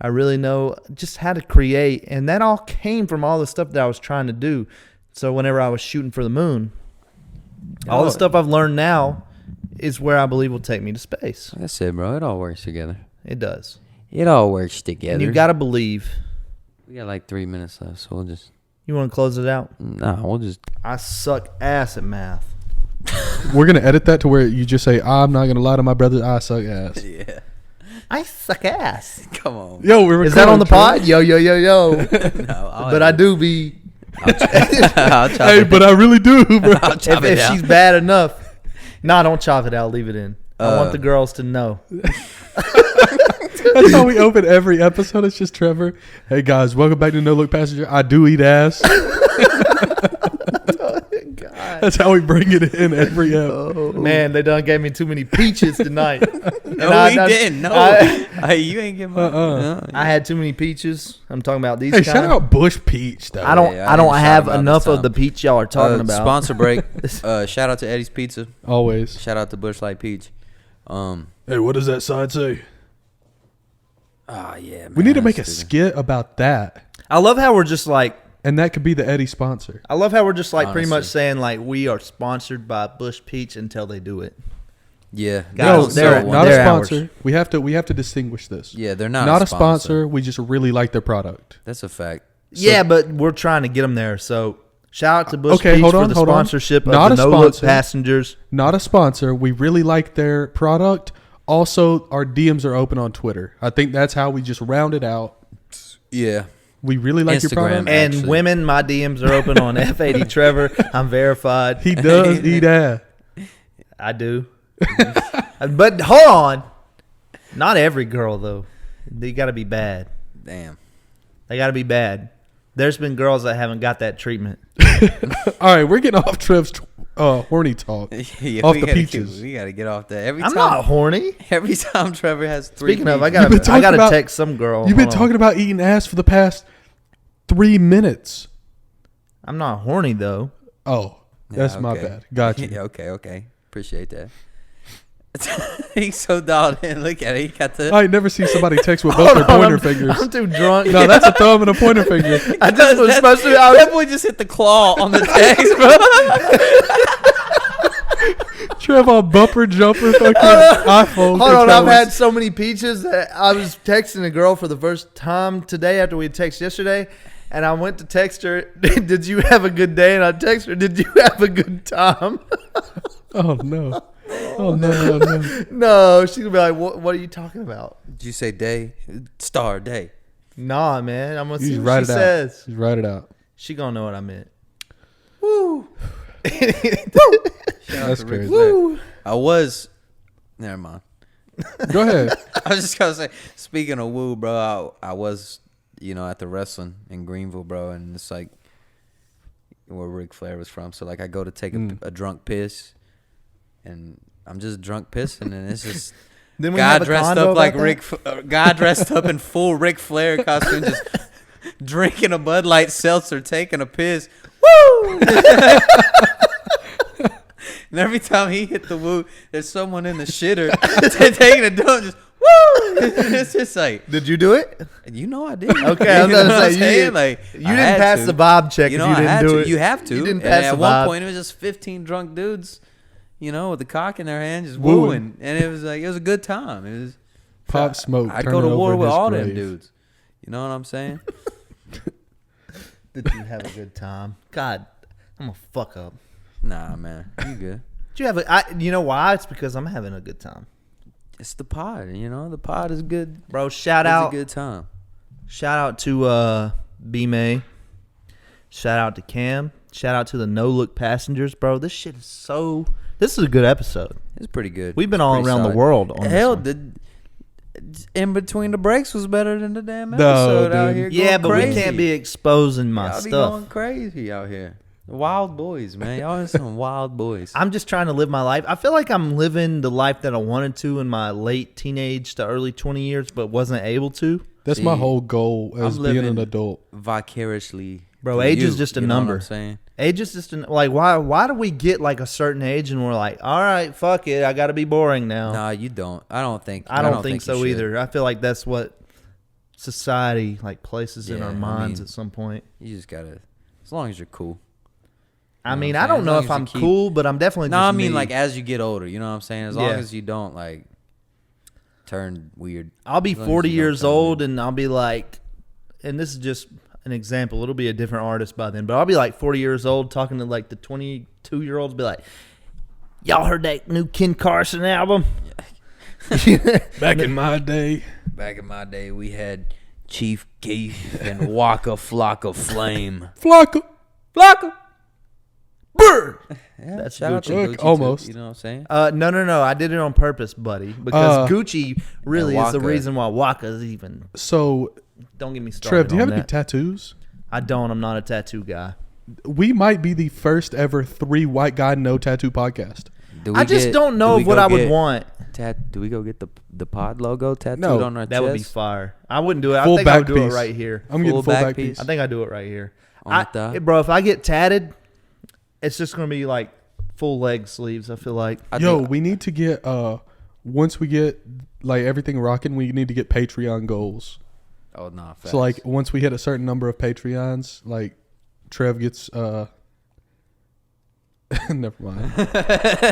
I really know just how to create. And that all came from all the stuff that I was trying to do. So whenever I was shooting for the moon, all the stuff I've learned now is where I believe will take me to space. like I said, bro, it all works together. It does. It all works together. And you got to believe. We got like 3 minutes left, so we'll just. You want to close it out? We'll just. I suck ass at math. We're gonna edit that to where you just say, "I'm not gonna lie to my brother, I suck ass." Yeah. I suck ass. Come on. Yo, we're Is that on the recording, pod? Yo, yo, yo, yo. No, But I do be. I'll chop Hey, it. but I really do, bro. I'll chop it If down. she's bad enough. Nah, don't chop it out. Leave it in. I want the girls to know. That's how we open every episode. It's just Trevor. Hey guys, welcome back to No Look Passenger. I do eat ass. God. That's how we bring it in every episode. Oh, man, they done gave me too many peaches tonight. No, he didn't. No. Hey, you ain't getting my. No. I had too many peaches. I'm talking about these Hey, kind. shout out Bush Peach though. I don't Yeah, I didn't shout have them out enough this of the time. peach y'all are talking about. Sponsor break. Shout out to Eddie's Pizza. Always. Shout out to Bush Light Peach. Hey, what does that sign say? Oh yeah, man. We need to make a that's skit about that, I love how we're just like. and that could be the Eddie sponsor. I love how we're just like pretty much Honestly. saying like we are sponsored by Bush Peach until they do it. Yeah, Guys, No, they're- not a they're sponsor. ours. We have to distinguish this. yeah, they're not Not a sponsor. We just really like their product. That's a fact. Yeah, but we're trying to get them there. So shout out to Bush Okay, Peach hold for on, the hold on. sponsorship Not of the a No Look sponsor. Passengers. Not a sponsor. We really like their product. Also, our DMs are open on Twitter. I think that's how we just round it out. Yeah, We really like your Instagram. product. And Actually. women, my DMs are open on F80 Trevor. I'm verified. He does eat ass. I do. But hold on. Not every girl, though. They got to be bad. damn. They got to be bad. There's been girls that haven't got that treatment. All right, we're getting off Trev's horny talk. Yeah, Off we the gotta peaches. we gotta get off that. Every I'm time, not horny. every time Trevor has three. Speaking of, I peaches- You've been talking gotta about- text some girl. You've been Hold on. talking about eating ass for the past 3 minutes. I'm not horny though. Oh, that's Yeah, my okay. bad. Got you. Yeah, okay. Appreciate that. He's so dialed in. Look at it. He got the. I ain't never seen somebody text with both their pointer fingers. I'm too drunk. No, that's a thumb and a pointer finger. I just was supposed to. That boy just hit the claw on the text, bro. Trev on bumper jumper fucking iPhone. Hold on, I've controllers. had so many peaches that I was texting a girl for the first time today after we had texted yesterday, and I went to text her, "Did you have a good day?" And I text her, "Did you have a good time?" Oh no. Oh no, no. No, she's gonna be like, "What are you talking about?" Did you say day? Star day. Nah, man, I'm gonna You see just what write she it out. says. Just write it out. She gonna know what I meant. That's crazy. Woo! I was. Never mind. Go ahead. I was just gonna say. Speaking of woo, bro, I was, at the wrestling in Greenville, bro, and it's like where Ric Flair was from. So like, I go to take a drunk piss, and I'm just drunk pissing, and it's just. Then we Guy have a dressed convo up like about that? guy dressed up in full Ric Flair costume, just drinking a Bud Light seltzer, taking a piss. Woo! And every time he hit the woo, there's someone in the shitter taking a dump, just woo! It's just like, Did you do it? I did. Okay, I was You gonna know what I'm say, saying? Like, You I didn't had pass to. the vibe check if I you had didn't do to. it. You have to. You didn't And pass at the one vibe. point, it was just 15 drunk dudes, with a cock in their hand, just Wooing. wooing, and it was like it was a good time. It was. Pop Smoke. I turn go it to over war in with his all them grave. dudes. You know what I'm saying? Did you have a good time? God, I'm a fuck up. Nah, man, you good. Did you have a? You know why? It's because I'm having a good time, It's the pod. The pod is good. bro. Shout It's out, a good time. shout out to B May. Shout out to Cam. Shout out to the No Look Passengers, bro. This shit is so. This is a good episode. It's pretty good. We've been It's all pretty around the solid. world on Hell, this one. the in between the breaks was better than the damn No, episode out dude. here. Yeah, going but crazy. we can't be exposing my Y'all be going stuff. crazy out here. Wild boys, man. Y'all are some wild boys. I'm just trying to live my life. I feel like I'm living the life that I wanted to in my late teenage to early 20 years, but wasn't able to. That's my See, whole goal as I'm being an living- adult. Vicariously, Bro, through age you, is just a you know what number. I'm saying? Age is just like why do we get like a certain age and we're like, all right, fuck it, I got to be boring now. Nah, you don't. I don't think. I don't think you so should. either. I feel like that's what society like places in Yeah, our I minds mean, at some point. You just gotta, as long as you're cool. I know mean, what I'm I don't saying? know As long if as I'm you keep- cool, but I'm definitely. No, just I mean me. like as you get older, you know what I'm saying? As long Yeah. as you don't like turn weird. I'll be as long as 40 you don't years turn old weird. and I'll be like, and this is just an example. It'll be a different artist by then, but I'll be like 40 years old talking to like the 22-year-olds, be like, y'all heard that new Ken Carson album? Back in my day. Back in my day, we had Chief Keef and Waka Flocka Flame. Flocka. Brr. Yeah, That's shout out to Gucci. Gucci too, Almost. you know what I'm saying? No. I did it on purpose, buddy. Because Gucci really and is the Waka. reason why Waka's even. So, Don't get me started. Trev, do you on have any that. tattoos? I don't. I'm not a tattoo guy. We might be the first ever 3 white guy no tattoo podcast. I just don't know what I would want. Do we go get the pod logo tattooed No, on our chest? That would be fire. I wouldn't do it. Full I think I would back do it piece. right here. I'm getting Full full back back piece? piece. I think I do it right here. On the thigh? Bro, if I get tatted, it's just gonna be like full leg sleeves. I feel like. We need to get once we get like everything rocking, we need to get Patreon goals. Oh no! So like once we hit a certain number of Patreons, like Trev gets never mind.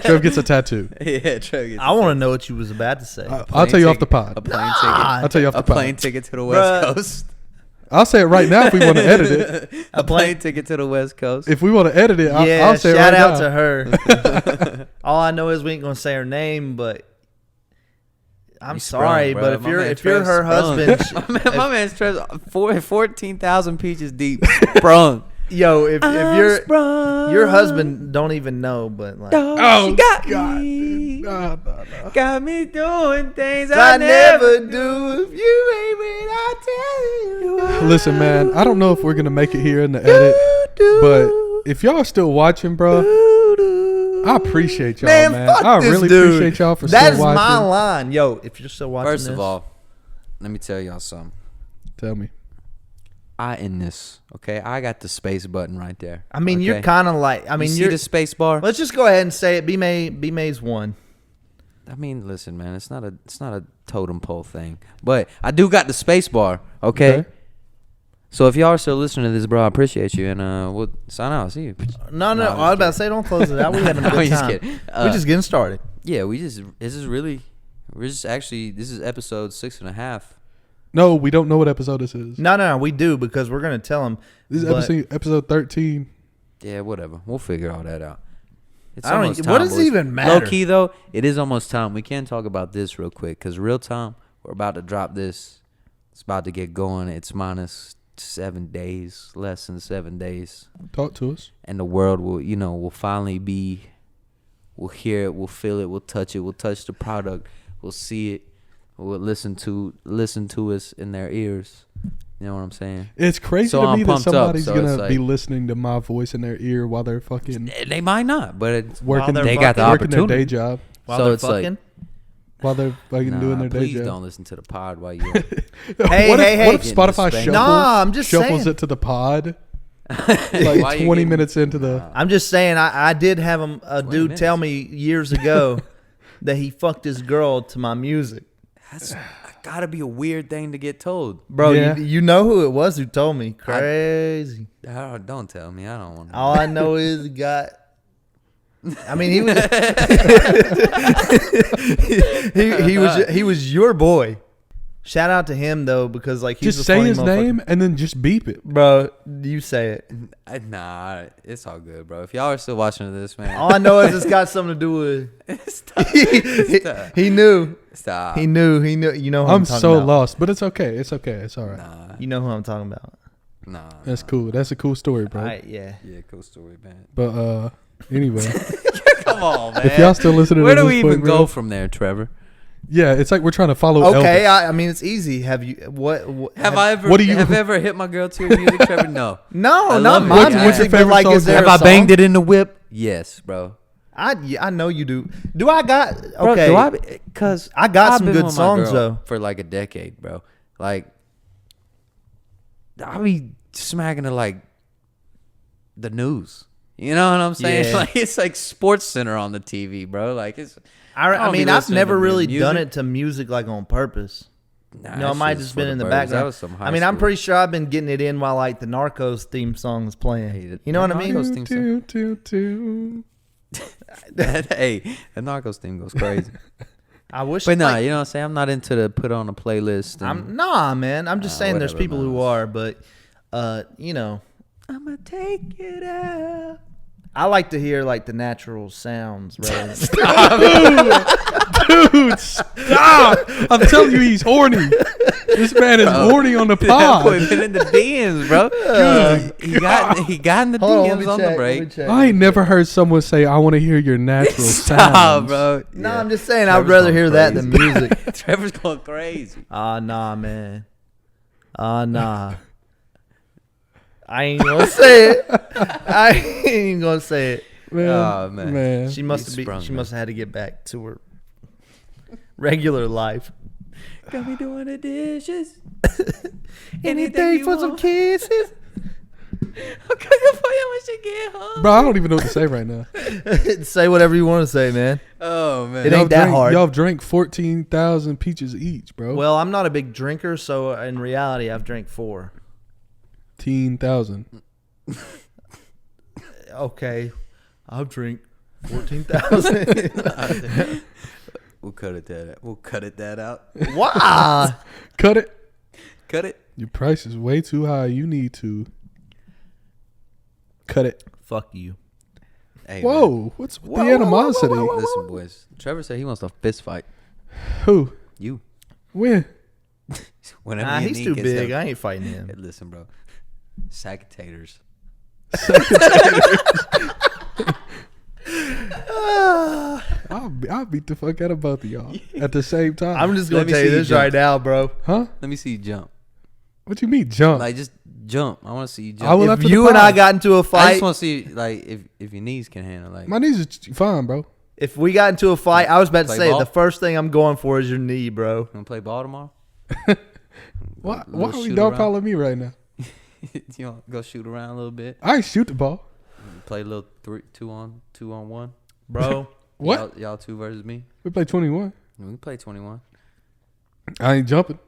Trev gets a tattoo. Yeah, Trev gets I want to know what you was about to say. I'll tell you off the pod. A plane ticket. I'll tell you off the A pod. plane ticket to the West Coast. I'll say it right now if we want to edit it. A plane ticket to the West Coast. If we want to edit it, yeah, I'll say shout it right out now. to her. All I know is we ain't gonna say her name, but I'm You sorry, sprung, but bro. if My you're man if you're Trev her sprung. husband, my man's Trev 14,000 peaches deep. Sprung. yo, if you're sprung. your husband don't even know, but like Oh, she got God. me. No. Got me doing things I I never never do if you ain't when I tell you. Listen, man, I don't know if we're going to make it here in the edit, but if y'all are still watching, bro, I appreciate y'all, man. fuck I this really dude. appreciate y'all for That's still watching. my line, yo. If you're still watching, First of this, all, let me tell y'all something. Tell me. I in this, okay? I got the space button right there. I mean, you're okay? kind of like. I mean, you see you're. the space bar? Let's just go ahead and say it. B May's one. I mean, listen, man, it's not a totem pole thing, but I do got the space bar, okay? So if y'all are still listening to this, bro, I appreciate you, and we'll sign out. See you. No, I'm I was about to say, don't close it out. We're having a I'm good just time. kidding. We're just getting started. Yeah, this is episode 6.5. No, we don't know what episode this is. No, we do because we're gonna tell them. This is episode 13. Yeah, whatever. We'll figure all that out. It's I don't almost e- time, what does it boys. even matter? Low key though, it is almost time. We can talk about this real quick because real time. We're about to drop this. It's about to get going. It's minus 7 days, less than 7 days, Talk to us. and the world will finally be. We'll hear it. We'll feel it. We'll touch it. We'll touch the product. We'll see it. We'll listen to us in their ears. You know what I'm saying? It's crazy So to I'm me that pumped up, somebody's so going it's to be like- listening to my voice in their ear while they're fucking They might not, but it's working. they're they got the working their opportunity. day job While So they're it's like- fucking. while they're fucking doing their day please job. don't listen to the pod while you. Hey, what hey, if, what if hey. Spotify Getting Nah, I'm just shuffles saying. it to the pod Why like you 20 getting- minutes into the... I'm just saying. I did have a 20 dude tell minutes. me years ago that he fucked his girl to my music. That's gotta be a weird thing to get told. Bro, Yeah. you know who it was who told me? Crazy. Don't tell me. I don't want to. All I know is he got. I mean, he was. he was your boy. Shout out to him though, because like he's Just a say funny his motherfucker. name and then just beep it. bro. You say it. Nah, it's all good, bro. If y'all are still watching this, man, All I know is it's got something to do with. stop. he knew. Stop. He knew. You know who I'm I'm talking so about. lost, but it's okay. It's okay. It's all right. Nah, You know who I'm talking about. nah. That's cool. That's a cool story, bro. All right, yeah. Yeah, cool story, man. But anyway, Come on, man. if y'all still listening Where to do this we point, even bro, go from there, Trevor? Yeah, it's like we're trying to follow Okay, Elvis. I mean it's easy. Have you what Have I ever? What do you- have ever hit my girl to your music, Trevor? No. No, I not love my it. music. What's your but favorite like, song? is there Have a I banged song? it in the whip? Yes, bro. I know you do. Do I got Bro, okay? do I? Cause I got I've some been good with my songs, girl though. for like a decade, bro. Like, I be smacking to like the news. You know what I'm saying? Yeah. Like it's like Sports Center on the TV, bro. Like it's. I don't be mean, I've listening never to really music. done it to music like on purpose. Nah, No, it that might shit just is been for in the birds. That background. was some high I mean, I'm school. pretty sure I've been getting it in while like the Narcos theme song is playing. Hey, You know what I the mean? Narcos theme song. Toot. Hey, the Narcos theme goes crazy. I wish. But nah, like, you know what I'm saying? I'm not into the put on a playlist. And Nah, man. I'm just saying there's whatever, people man. who are, but you know, I'ma take it out. I like to hear like the natural sounds, right? Dude, stop! I'm telling you, he's horny. This man is horny on the pod. Put it in the DMs, bro. He got in the DMs on the break. I ain't never heard someone say, "I want to hear your natural Stop, sounds." bro. No, I'm just saying I'd rather hear that than music. Trevor's going crazy. Nah, man. Nah. I ain't gonna say it. I ain't gonna say it. Man, Oh, man. She must have had to get back to her regular life. Got me doing the dishes. Anything for some kisses. I'm cooking for you when she get home. Bro, I don't even know what to say right now. Say whatever you want to say, man. Oh, man. It ain't that hard. Y'all drank 14,000 peaches each, bro. Well, I'm not a big drinker, so in reality, I've drank 4. 14,000. Okay, I'll drink 14,000. We'll cut it that out. Wow. Cut it. Cut it. Your price is way too high. You need to cut it. Fuck you. Hey, Whoa, man. what's with the animosity? Listen, boys. Trevor said he wants to fist fight. Who? You. When? Whenever Nah, your he's knee too gets big. up. I ain't fighting him. Hey, listen, bro. Sagitators. I'll beat the fuck out of both of y'all at the same time. I'm just gonna Let me tell see you you this jump. right now, bro. Huh? Let me see you jump. What you mean jump? Like, just jump. I want to see you jump. I will If after you the and I pod. got into a I fight, just want to see, like, if your knees can handle, like. My knees are fine, bro. if we got into a fight, I was about to Play say ball? the first thing I'm going for is your knee, bro. You want to play ball tomorrow? Why Little are we shoot dog around. calling me right now? You want to go shoot around a little bit? I ain't shoot the ball. Play a little 2-on-1? Bro, What? Y'all 2 versus me? We play 21. We can play 21. I ain't jumping.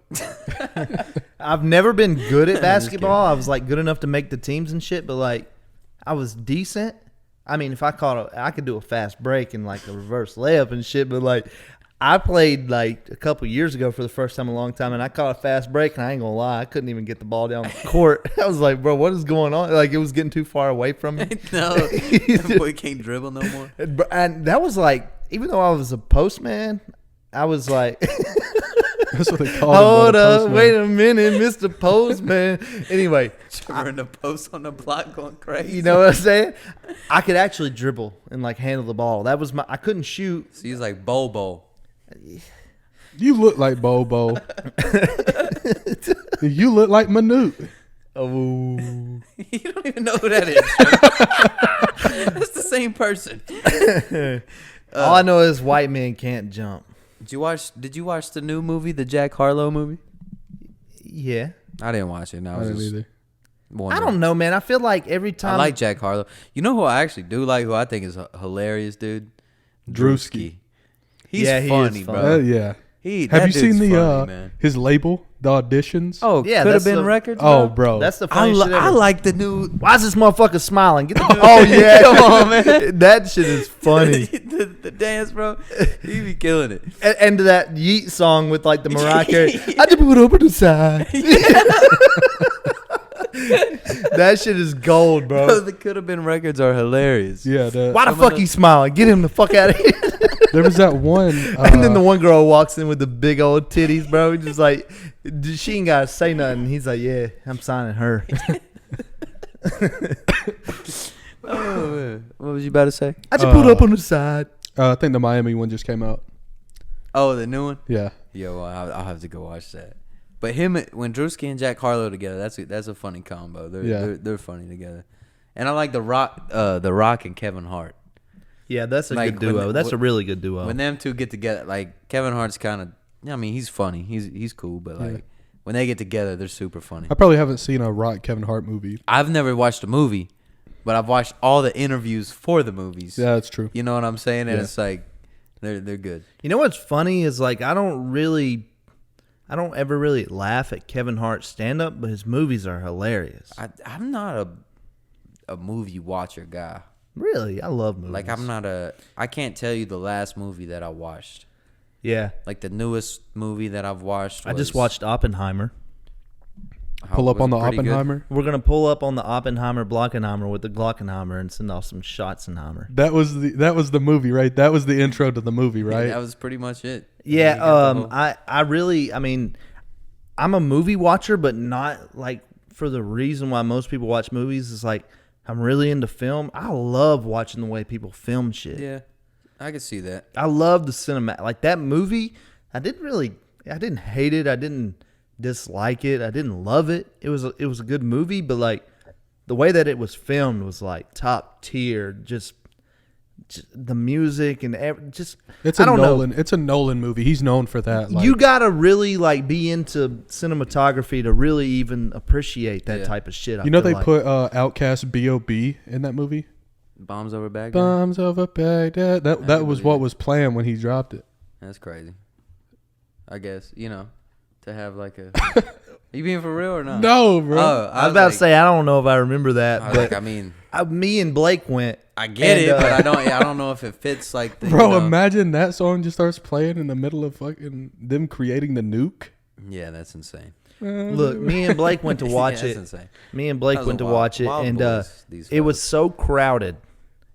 I've never been good at basketball. I was like good enough to make the teams and shit, but like I was decent. I mean, if I I could do a fast break and like a reverse layup and shit, but like I played like a couple years ago for the first time in a long time, and I caught a fast break, and I ain't gonna lie, I couldn't even get the ball down the court. I was like, bro, what is going on? Like it was getting too far away from me. No, that boy can't dribble no more. And that was like, even though I was a postman, I was like, That's what they call hold it. up, wait a minute, Mr. Postman. Anyway, Trevor in the post on the block going crazy. you know what I'm saying? I could actually dribble and like handle the ball. That was I couldn't shoot. So he's like Bobo. You look like Bobo. You look like Manute. Oh, You don't even know who that is. That's the same person. all I know is white men can't jump. Did you watch the new movie, the Jack Harlow movie? Yeah, I didn't watch it. No, I didn't either. I don't know, man. I feel like every time I like Jack Harlow. You know who I actually do like, who I think is hilarious, dude? Drewski. He's Yeah, he is funny, funny. bro. Yeah. Have Have you seen the man. his label, the auditions? Oh, Yeah, could have that's been the- records. Oh, bro. that's the I, funny shit ever. I like the new. Why is this motherfucker smiling? Get the oh yeah, Come on, man. That shit is funny. the dance, bro. He be killing it. And to that Yeet song with like the Mariah Carey, I just put it over the side. That shit is gold, Bro, bro. the could have been records are hilarious. Yeah. Why the Some of fuck the- he smiling? Get him the fuck out of here. There was that one. And then the one girl walks in with the big old titties, bro. Just like, she ain't got to say nothing. He's like, yeah, I'm signing her. Oh, man. What was you about to say? I just put it up on the side. I think the Miami one just came out. Oh, the new one. Yeah. Yo, well, I'll have to go watch that. But when Drewski and Jack Harlow together, that's a funny combo. They're funny together. And I like the Rock and Kevin Hart. Yeah, that's a Like, good duo. when- That's a really good duo. When them two get together, like Kevin Hart's kind of, I mean, he's funny. He's cool, but like when they get together, they're super funny. I probably haven't seen a Rock Kevin Hart movie. I've never watched a movie, but I've watched all the interviews for the movies. Yeah, that's true. You know what I'm saying? And Yeah. it's like they're good. You know what's funny is like I don't ever really laugh at Kevin Hart's stand up, but his movies are hilarious. I'm not a movie watcher guy. Really, I love movies. Like I can't tell you the last movie that I watched. Yeah, Like the newest movie that I've watched. I just watched Oppenheimer. Pull up Was on it the pretty good? Oppenheimer. We're gonna pull up on the Oppenheimer Glockenheimer with the Glockenheimer and send off some Schotzenheimer. That was the movie, right? That was the intro to the movie, right? Yeah, that was pretty much it. Yeah, You got the whole- I really, I mean, I'm a movie watcher, but not like for the reason why most people watch movies is like I'm really into film. I love watching the way people film shit. Yeah, I could see that. I love the cinema. Like that movie, I didn't hate it. I didn't dislike it. I didn't love it. It was a good movie, but like the way that it was filmed was like top tier. Just the music and It's I a don't Nolan. know. It's a Nolan movie. He's known for that. Like, You gotta really like be into cinematography to really even appreciate that Yeah. type of shit. I you know feel they like. put Outkast B.O.B. in that movie. Bombs over Baghdad. Bombs over Baghdad. That can was believe what it. was planned when he dropped it. That's crazy. I guess to have like a. You being for real or not? No, bro. Oh, I was about to say I don't know if I remember that, I was but like, I mean, me and Blake went. I get And, it, but I don't know if it fits like the. Bro, imagine that song just starts playing in the middle of fucking them creating the nuke. Yeah, that's insane. Look, me and Blake went to watch Yeah, it. that's insane. Me and Blake That was went a to wild- watch it, wild and boys, these it was fellas. so crowded.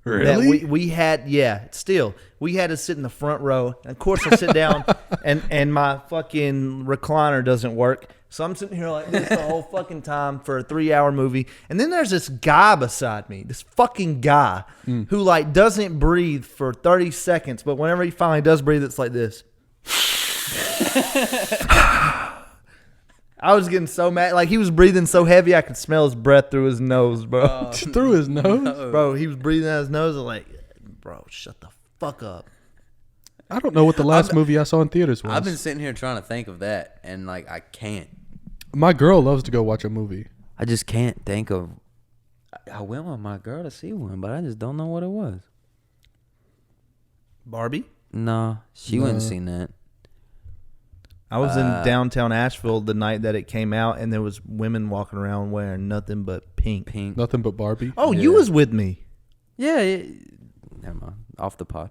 that Really? we had we had to sit in the front row. And of course, I sit down, and my fucking recliner doesn't work, so I'm sitting here like this the whole fucking time for a 3-hour movie. And then there's this guy beside me, this fucking guy who like doesn't breathe for 30 seconds, but whenever he finally does breathe, it's like this. I was getting so mad. Like, he was breathing so heavy, I could smell his breath through his nose, bro. Through his nose? Bro, he was breathing out his nose. I'm like, bro, shut the fuck up. I don't know what the last movie I saw in theaters was. I've been sitting here trying to think of that, and like I can't. My girl loves to go watch a movie. I just can't think of. I went with my girl to see one, but I just don't know what it was. Barbie? No, she wouldn't seen that. I was in downtown Asheville the night that it came out, and there was women walking around wearing nothing but pink. Pink. Nothing but Barbie. Oh, you Yeah. was with me. Yeah, never mind. Off the pod.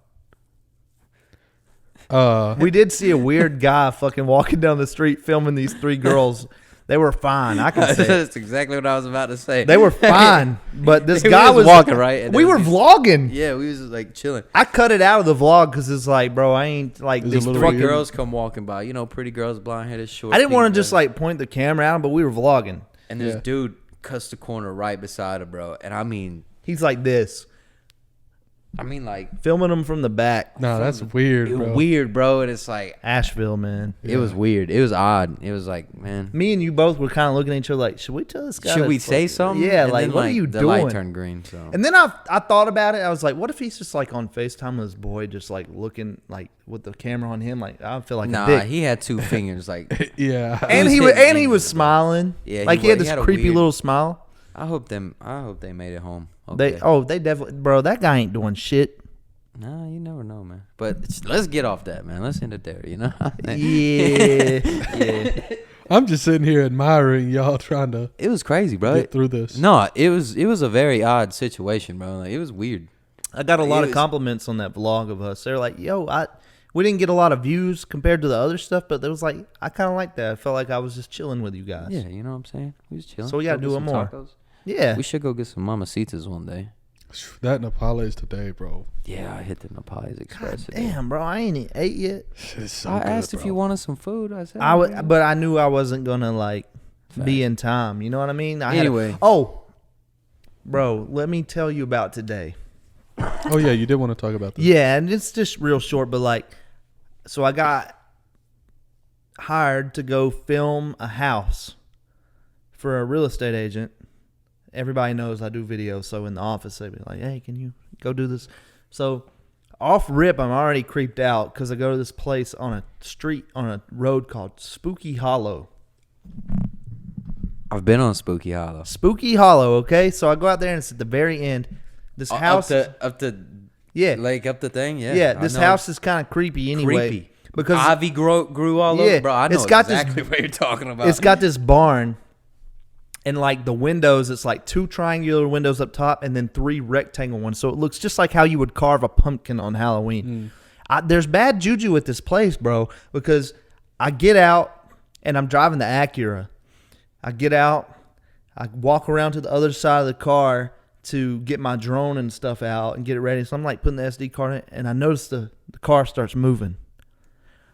We did see a weird guy fucking walking down the street filming these 3 girls. They were fine. I can say it. That's exactly what I was about to say. They were fine, but this We guy was was walking, right? And We there were was these- vlogging. Yeah, we was just like chilling. I cut it out of the vlog because it's like, bro, I ain't like It's a these little three weird. Girls come walking by, pretty girls, blonde headed, short. I didn't want pink to just dress. like point the camera at him, but we were vlogging. And this Yeah. dude cuts the corner right beside her, bro. And I mean He's like this, like filming them from the back. No, that's weird, it was bro. weird, bro. And it's like Asheville, man. it was weird. It was odd. It was like, man, Me and you both were kind of looking at each other like, should we tell this guy? should to we say fucking- something? Yeah, And like, then, what are you the doing? light turned green. So And then I thought about it. I was like, what if he's just like on FaceTime with his boy, just like looking like with the camera on him? Like, I feel like a nah, dick. he had 2 fingers. Like Yeah. and was he was hitting and he was angles, bro. smiling. Yeah, like he he had was. this He had a creepy weird- little smile. I hope they made it home. Okay. They definitely, bro. That guy ain't doing shit. Nah, you never know, man. But let's get off that, man. Let's end it there. Yeah. I'm just sitting here admiring y'all trying to It was crazy, bro. get through this. No, it was a very odd situation, bro. Like, it was weird. I got a lot It of was- compliments on that vlog of us. They're like, "Yo, we didn't get a lot of views compared to the other stuff, but there was like, I kind of like that. I felt like I was just chilling with you guys." Yeah, you know what I'm saying? We was chilling. So we gotta Go do get it some more. tacos. Yeah. We should go get some mamacitas one day. That Napales today, bro. Yeah, I hit the Naples Express today. Damn, bro, I ain't ate yet. It's so I good, asked if bro. you wanted some food. I said, I would, "Yeah." but I knew I wasn't gonna like be Fact. in time. You know what I mean? Anyway. Bro, let me tell you about today. Oh yeah, you did want to talk about this. Yeah, and it's just real short, but like, so I got hired to go film a house for a real estate agent. Everybody knows I do videos, so in the office they'd be like, "Hey, can you go do this?" So off rip, I'm already creeped out because I go to this place on a road called Spooky Hollow. I've been on Spooky Hollow. Spooky Hollow, okay? So I go out there and it's at the very end. This house, up the yeah, like up the thing. Yeah, yeah. I This know. house is kind of creepy anyway. creepy because ivy grew all Yeah, over, bro. I know it's got this- exactly what you're talking about. it's got this barn, and like the windows, it's like 2 triangular windows up top and then 3 rectangle ones. So it looks just like how you would carve a pumpkin on Halloween. There's bad juju at this place, bro, because I get out and I'm driving the Acura. I get out. I walk around to the other side of the car to get my drone and stuff out and get it ready. So I'm like putting the SD card in, and I notice the car starts moving.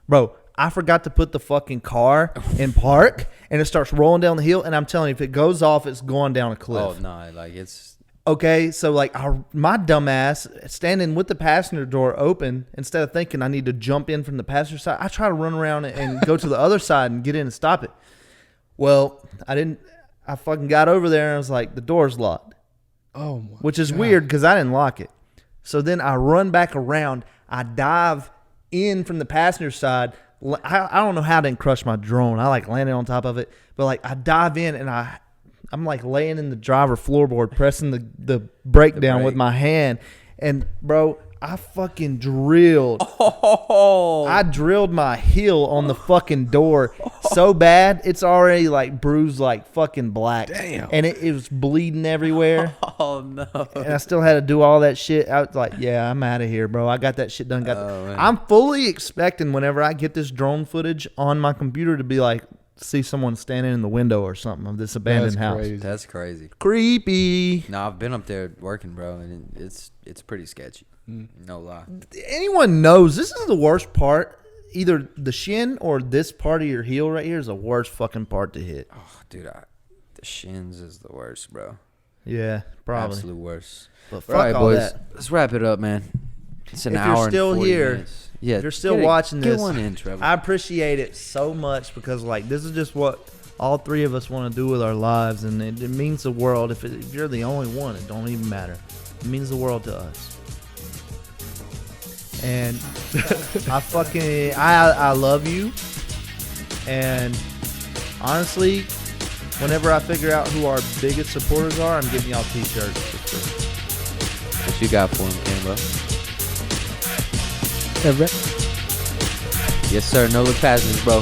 Bro, I forgot to put the fucking car in park, and it starts rolling down the hill. And I'm telling you, if it goes off, it's going down a cliff. Oh, no. Like, it's. Okay, so like my dumb ass standing with the passenger door open, instead of thinking I need to jump in from the passenger side, I try to run around and go to the other side and get in and stop it. Well, I didn't. I fucking got over there and I was like, the door's locked. Oh my Which is God. weird because I didn't lock it. So then I run back around. I dive in from the passenger side. I don't know how I didn't crush my drone. I like landed on top of it. But like I dive in and I'm like laying in the driver floorboard, pressing the brake down with my hand. And bro, I fucking drilled. Oh. I drilled my heel on the fucking door so bad, it's already like bruised like fucking black. Damn. And it was bleeding everywhere. Oh, no. And I still had to do all that shit. I was like, yeah, I'm out of here, bro. I got that shit done. I'm fully expecting whenever I get this drone footage on my computer to be like, see someone standing in the window or something of this abandoned house. Crazy. That's crazy. Creepy. No, I've been up there working, bro, and it's pretty sketchy. No lie. Anyone knows this is the worst part. Either the shin or this part of your heel right here is the worst fucking part to hit. Oh, dude, the shins is the worst, bro. Yeah, probably. Absolute worst. But fuck All right, all boys. that. Let's wrap it up, man. It's an If hour you're still and 40 here, minutes. Yeah, if you're still get watching get this, one in, Trevor. I appreciate it so much because like this is just what all three of us want to do with our lives, and it means the world. If you're the only one, it don't even matter. It means the world to us. And I love you. And honestly, whenever I figure out who our biggest supporters are, I'm giving y'all t-shirts for free. What you got for him, Cambo? Yes, sir. No look passes, bro.